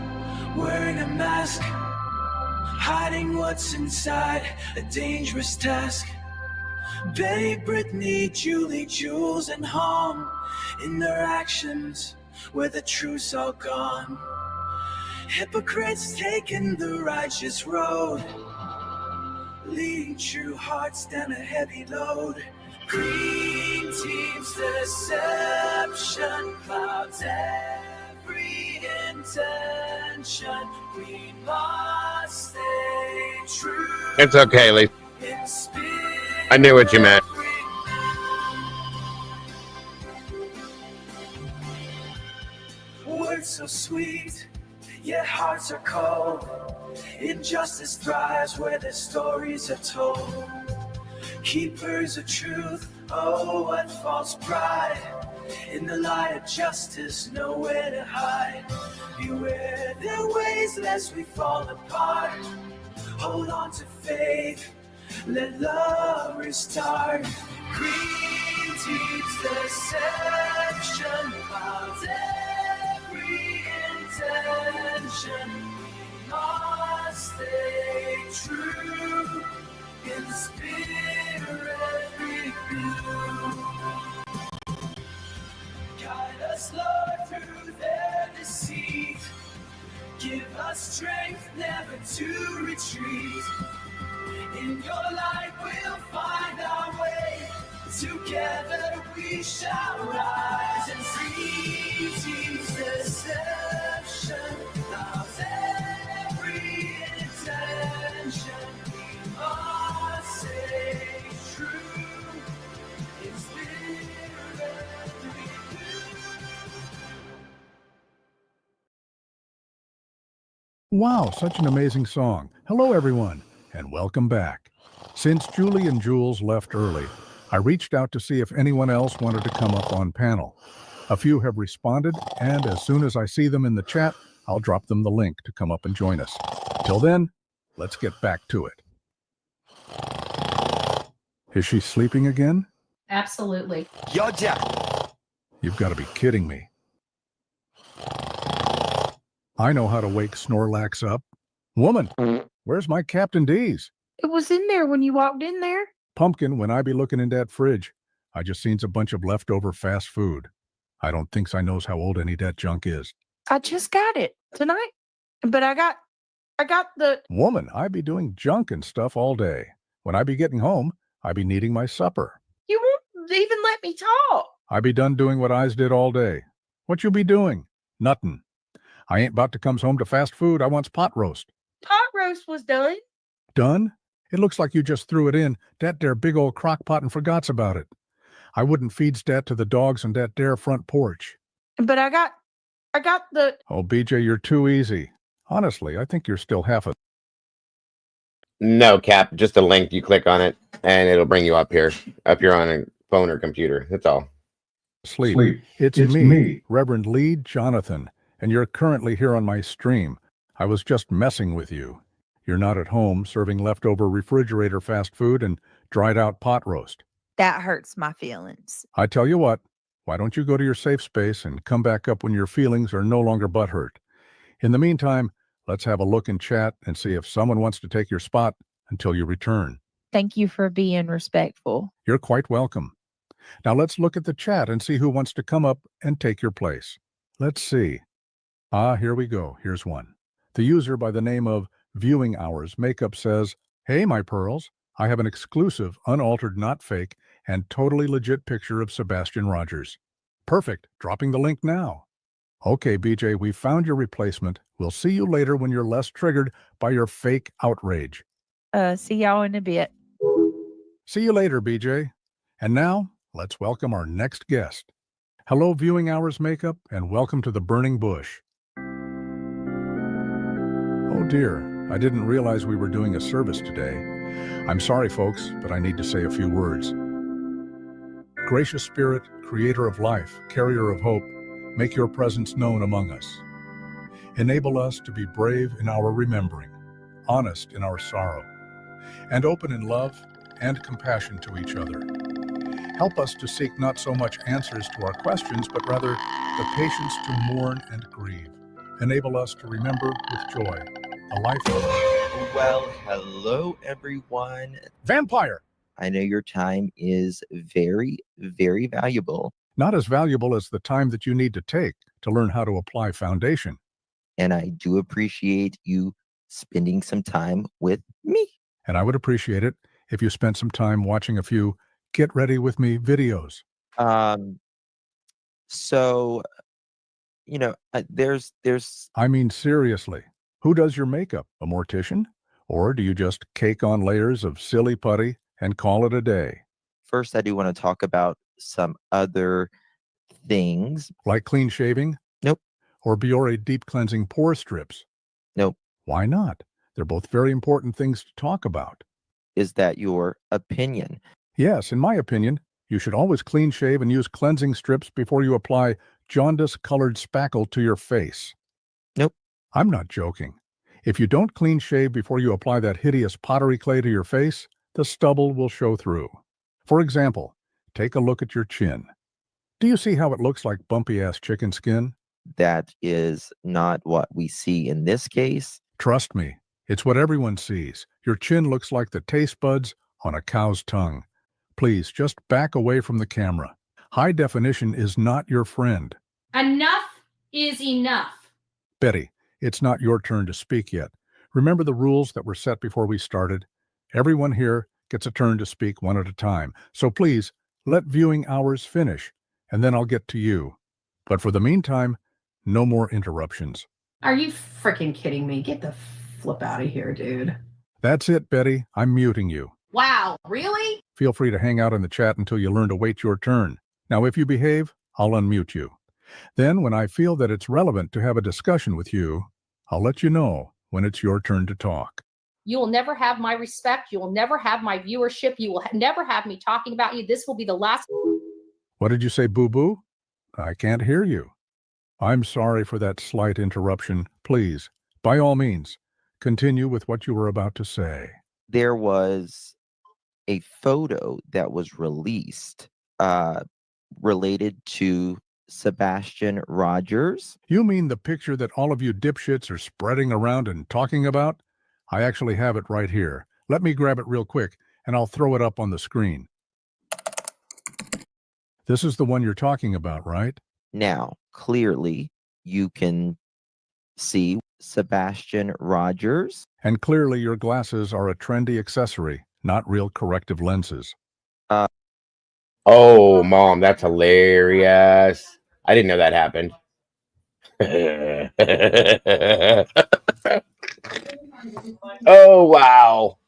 wearing a mask, hiding what's inside, a dangerous task. Betty, Brittany, Julie, Jules, and Hom, in their actions, where the truth's all gone. Hypocrites taking the righteous road, leading true hearts down a heavy load. Green Team's deception clouds every intention. We must stay true. It's okay, Lee. I knew what you meant. Words so sweet, yet hearts are cold. Injustice thrives where the stories are told. Keepers of truth, oh, what false pride. In the light of justice, nowhere to hide. Beware their ways lest we fall apart. Hold on to faith, let love restart. Green Team's deception clouds every intention. We must stay true in spirit renew. Guide us, Lord, through their deceit. Give us strength never to retreat. In your light we'll find our way. Together we shall rise and see. Team's deception loves every intention. We must stay true in spirit renew. Wow, such an amazing song. Hello, everyone, and welcome back. Since Julie and Jules left early, I reached out to see if anyone else wanted to come up on panel. A few have responded, and as soon as I see them in the chat, I'll drop them the link to come up and join us. Till then, let's get back to it. Is she sleeping again? Absolutely. You've got to be kidding me. I know how to wake Snorlax up. Woman, where's my Captain D's? It was in there when you walked in there. Pumpkin, when I be looking in that fridge, I just seen a bunch of leftover fast food. I don't think I knows how old any that junk is. I just got it tonight, but I got the. Woman, I be doing junk and stuff all day. When I be getting home, I be needing my supper. You won't even let me talk. I be done doing what I's did all day. What you be doing? Nothin'. I ain't about to comes home to fast food. I wants pot roast. Pot roast was done. Done? It looks like you just threw it in that there big old crock pot and forgots about it. I wouldn't feeds that to the dogs on that there front porch. But I got the. Oh, BJ, you're too easy. Honestly, I think you're still half a... No, Cap, just a link. You click on it, and it'll bring you up here on a phone or computer. That's all. Sleep. It's me, Reverend Lee Jonathan, and you're currently here on my stream. I was just messing with you. You're not at home serving leftover refrigerator fast food and dried out pot roast. That hurts my feelings. I tell you what, why don't you go to your safe space and come back up when your feelings are no longer butthurt? In the meantime, let's have a look in chat and see if someone wants to take your spot until you return. Thank you for being respectful. You're quite welcome. Now let's look at the chat and see who wants to come up and take your place. Let's see. Here we go. Here's one. The user by the name of Viewing Hours Makeup says, "Hey, my pearls, I have an exclusive, unaltered, not fake, and totally legit picture of Sebastian Rogers." Perfect. Dropping the link now. Okay, BJ, we found your replacement. We'll see you later when you're less triggered by your fake outrage. See y'all in a bit. See you later, BJ. And now, let's welcome our next guest. Hello, Viewing Hours Makeup, and welcome to the Burning Bush. Oh dear, I didn't realize we were doing a service today. I'm sorry, folks, but I need to say a few words. Gracious Spirit, Creator of life, Carrier of hope, make your presence known among us. Enable us to be brave in our remembering, honest in our sorrow, and open in love and compassion to each other. Help us to seek not so much answers to our questions, but rather the patience to mourn and grieve. Enable us to remember with joy a life of... Well, hello, everyone. Vampire! I know your time is very, very valuable. Not as valuable as the time that you need to take to learn how to apply foundation. And I do appreciate you spending some time with me. And I would appreciate it if you spent some time watching a few Get Ready With Me videos. So, you know, there's... I mean, seriously, who does your makeup? A mortician? Or do you just cake on layers of silly putty and call it a day? First, I do want to talk about some other things. Like clean shaving? Nope. Or Biore deep cleansing pore strips? Nope. Why not? They're both very important things to talk about. Is that your opinion? Yes, in my opinion, you should always clean shave and use cleansing strips before you apply jaundice-colored spackle to your face. Nope. I'm not joking. If you don't clean shave before you apply that hideous pottery clay to your face, the stubble will show through. For example, take a look at your chin. Do you see how it looks like bumpy-ass chicken skin? That is not what we see in this case. Trust me, it's what everyone sees. Your chin looks like the taste buds on a cow's tongue. Please, just back away from the camera. High definition is not your friend. Enough is enough. Betty, it's not your turn to speak yet. Remember the rules that were set before we started? Everyone here gets a turn to speak one at a time. So please, let Viewing Hours finish, and then I'll get to you. But for the meantime, no more interruptions. Are you freaking kidding me? Get the flip out of here, dude. That's it, Betty. I'm muting you. Wow, really? Feel free to hang out in the chat until you learn to wait your turn. Now, if you behave, I'll unmute you. Then, when I feel that it's relevant to have a discussion with you, I'll let you know when it's your turn to talk. You will never have my respect. You will never have my viewership. You will never have me talking about you. This will be the last. What did you say, boo-boo? I can't hear you. I'm sorry for that slight interruption. Please, by all means, continue with what you were about to say. There was a photo that was released related to Sebastian Rogers. You mean the picture that all of you dipshits are spreading around and talking about? I actually have it right here. Let me grab it real quick, and I'll throw it up on the screen. This is the one you're talking about, right? Now, clearly, you can see Sebastian Rogers. And clearly your glasses are a trendy accessory, not real corrective lenses. Oh, Mom, that's hilarious. I didn't know that happened. Oh, wow.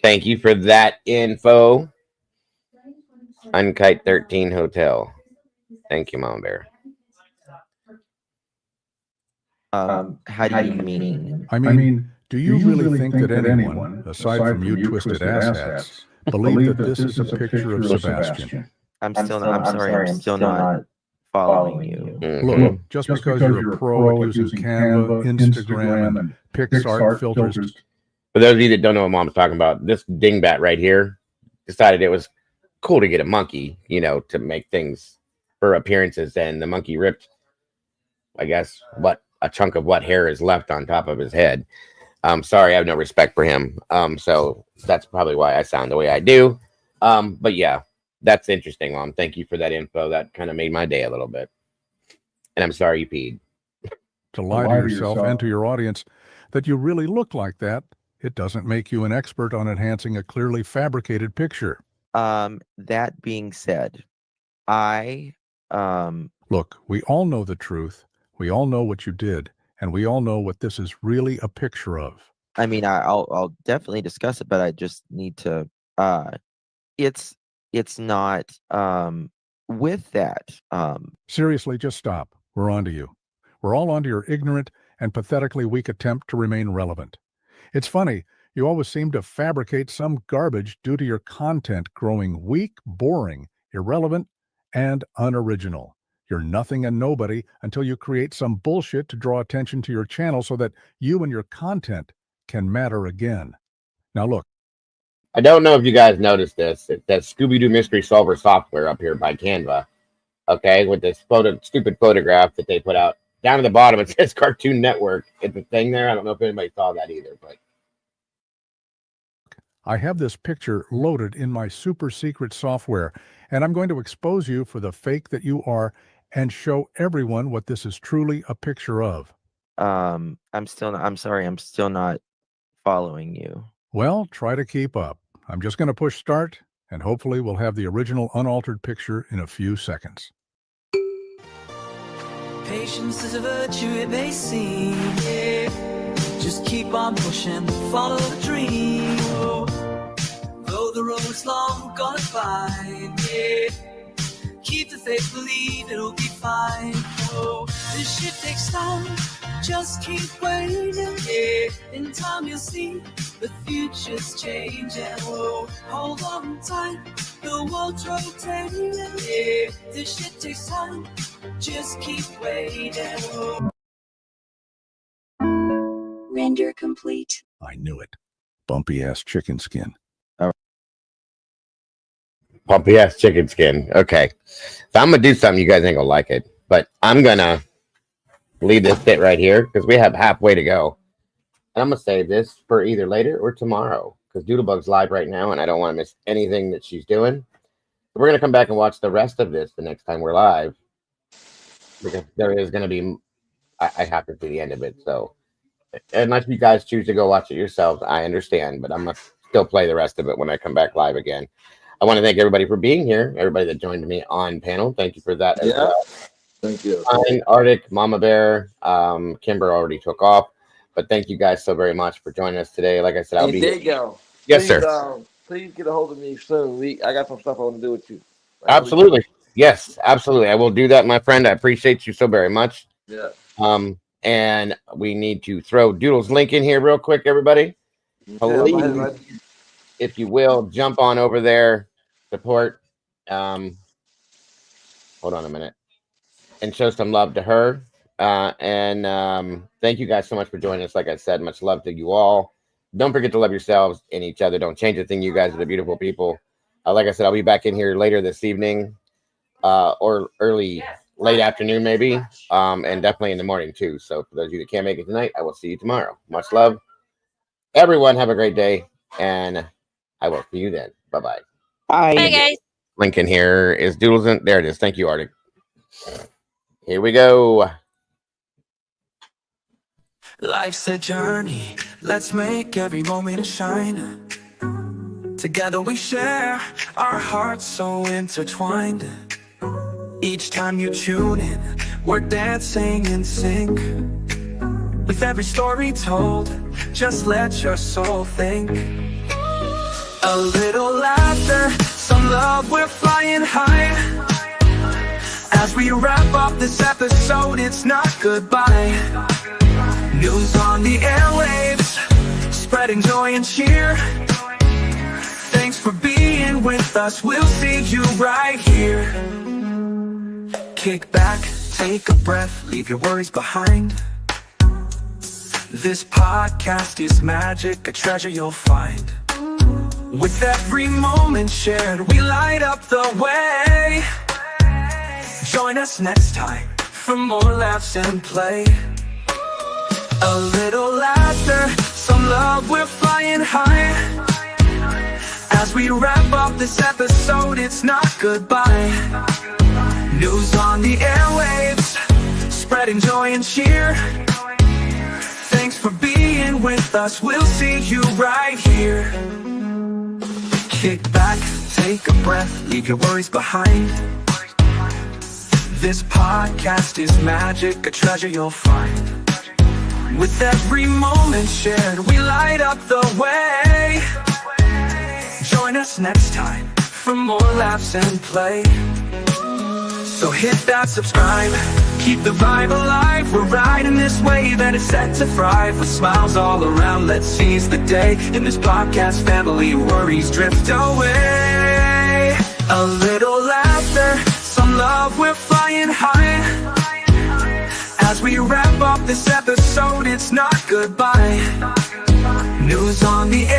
Thank you for that info. Unkite 13 Hotel. Thank you, Mom Bear. How do you mean? I mean, do you really think that anyone, aside from you twisted asshats, believe that this is a picture of Sebastian? I'm sorry, I'm still not following you. Look, just because you're a pro at using Canva, Instagram, and PixArt filters. For those of you that don't know what Mom's talking about, this dingbat right here decided it was cool to get a monkey, you know, to make things for appearances, and the monkey ripped, I guess, a chunk of what hair is left on top of his head. Sorry, I have no respect for him. So that's probably why I sound the way I do. But yeah, that's interesting, Mom. Thank you for that info. That kind of made my day a little bit. And I'm sorry you peed. To lie to yourself and to your audience that you really look like that, it doesn't make you an expert on enhancing a clearly fabricated picture. That being said, Look, we all know the truth. We all know what you did, and we all know what this is really a picture of. I mean, I'll definitely discuss it, but I just need to. It's not with that. Seriously, just stop. We're on to you. We're all onto your ignorant and pathetically weak attempt to remain relevant. It's funny, you always seem to fabricate some garbage due to your content growing weak, boring, irrelevant, and unoriginal. You're nothing and nobody until you create some bullshit to draw attention to your channel so that you and your content can matter again. Now look. I don't know if you guys noticed this. It's that Scooby-Doo Mystery Solver software up here by Canva. Okay, with this stupid photograph that they put out. Down at the bottom, it says Cartoon Network. It's a thing there. I don't know if anybody saw that either, but I have this picture loaded in my super secret software, and I'm going to expose you for the fake that you are and show everyone what this is truly a picture of. I'm sorry, I'm still not following you. Well, try to keep up. I'm just going to push start, and hopefully we'll have the original unaltered picture in a few seconds. Patience is a virtue, it may seem. Yeah. Just keep on pushing, follow the dream. Oh. Though the road's long, we're gonna find. Yeah. Keep the faith, believe it'll be fine. Oh. This shit takes time, just keep waiting. Yeah. In time you'll see the future's changing. Oh. Hold on tight, the world's rotating. Yeah. This shit takes time. Just keep waiting. Render complete. I knew it. Bumpy ass chicken skin. bumpy ass chicken skin. Okay. So I'm gonna do something you guys ain't gonna like it. But I'm gonna leave this bit right here because we have halfway to go. And I'm gonna save this for either later or tomorrow. Because Doodlebug's live right now and I don't want to miss anything that she's doing. We're gonna come back and watch the rest of this the next time we're live. Because there is going to be, I have to see the end of it. So, unless you guys choose to go watch it yourselves, I understand. But I'm going to still play the rest of it when I come back live again. I want to thank everybody for being here. Everybody that joined me on panel. Thank you for that as well. Thank you. Arctic, Mama Bear, Kimber already took off. But thank you guys so very much for joining us today. Like I said, I'll be here. Diego, Yes, please, sir. Please get a hold of me soon. I got some stuff I want to do with you. Absolutely. Yes, absolutely. I will do that, my friend. I appreciate you so very much. Yeah. And we need to throw Doodle's link in here real quick, everybody. Please, if you will, jump on over there, support. Hold on a minute. And show some love to her. Thank you guys so much for joining us. Like I said, much love to you all. Don't forget to love yourselves and each other. Don't change a thing. You guys are the beautiful people. Like I said, I'll be back in here later this evening or late afternoon maybe, and definitely in the morning too. So for those of you that can't make it tonight, I will see you tomorrow. Much love. Everyone have a great day, and I will see you then. Bye-bye. Bye, guys. Link in here is Doodles. There it is. Thank you, Arctic. Here we go. Life's a journey, let's make every moment shine. Together we share, our hearts so intertwined. Each time you tune in, we're dancing in sync. With every story told, just let your soul think. A little laughter, some love, we're flying high. As we wrap up this episode, it's not goodbye. News on the airwaves, spreading joy and cheer. Thanks for being with us, we'll see you right here. Kick back, take a breath, leave your worries behind. This podcast is magic, a treasure you'll find. With every moment shared, we light up the way. Join us next time for more laughs and play. A little laughter, some love, we're flying high. As we wrap up this episode, it's not goodbye. News on the airwaves, spreading joy and cheer. Thanks for being with us, we'll see you right here. Kick back, take a breath, leave your worries behind. This podcast is magic, a treasure you'll find. With every moment shared, we light up the way. Join us next time for more laughs and play. So hit that subscribe, keep the vibe alive. We're riding this wave and it's set to thrive. With smiles all around, let's seize the day. In this podcast family, worries drift away. A little laughter, some love, we're flying high. As we wrap up this episode, it's not goodbye. News on the air.